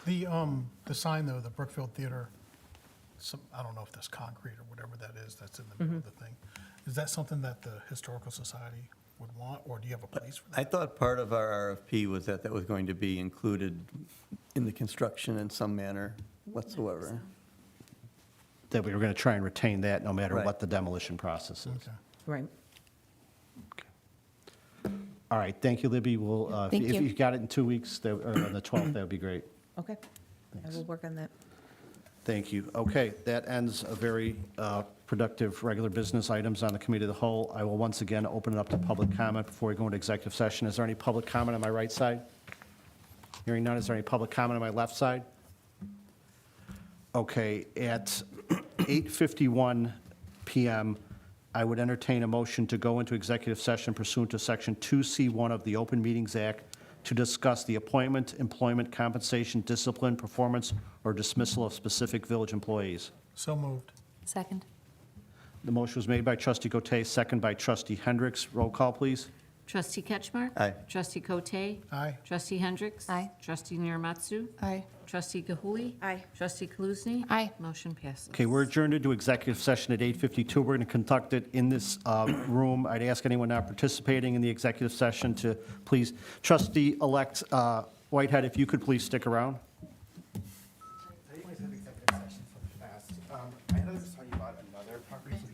S6: The sign, though, the Brookfield Theater, I don't know if that's concrete or whatever that is, that's in the middle of the thing. Is that something that the Historical Society would want, or do you have a place for that?
S10: I thought part of our RFP was that was going to be included in the construction in some manner whatsoever.
S1: That we were going to try and retain that no matter
S10: Right.
S1: what the demolition process is.
S6: Okay.
S3: Right.
S1: All right, thank you, Libby. We'll,
S8: Thank
S1: if
S8: you.
S1: you got it in 2 weeks, or on the 12th, that would be great.
S3: Okay. I will work on that.
S1: Thank you. Okay, that ends a very productive regular business items on the Committee of the Whole. I will once again open it up to public comment before we go into executive session. Is there any public comment on my right side? Hearing none, is there any public comment on my left side? Okay, at 8:51 PM, I would entertain a motion to go into executive session pursuant to Section 2C1 of the Open Meetings Act to discuss the appointment, employment, compensation, discipline, performance, or dismissal of specific village employees.
S6: So moved.
S2: Second?
S1: The motion was made by trustee Gotay, second by trustee Hendricks. Roll call, please.
S18: Trustee Ketchmark?
S10: Aye.
S18: Trustee Cote?
S6: Aye.
S18: Trustee Hendricks?
S2: Aye.
S18: Trustee Niramatsu?
S8: Aye.
S18: Trustee Gahuli?
S7: Aye.
S18: Trustee Kaluzny?
S8: Aye.
S18: Motion passes.
S1: Okay, we're adjourned into executive session at 8:52. We're going to conduct it in this room. I'd ask anyone not participating in the executive session to please, trustee-elect Whitehead, if you could please stick around.
S20: I always have executive sessions for the past. I know this is talking about another property, so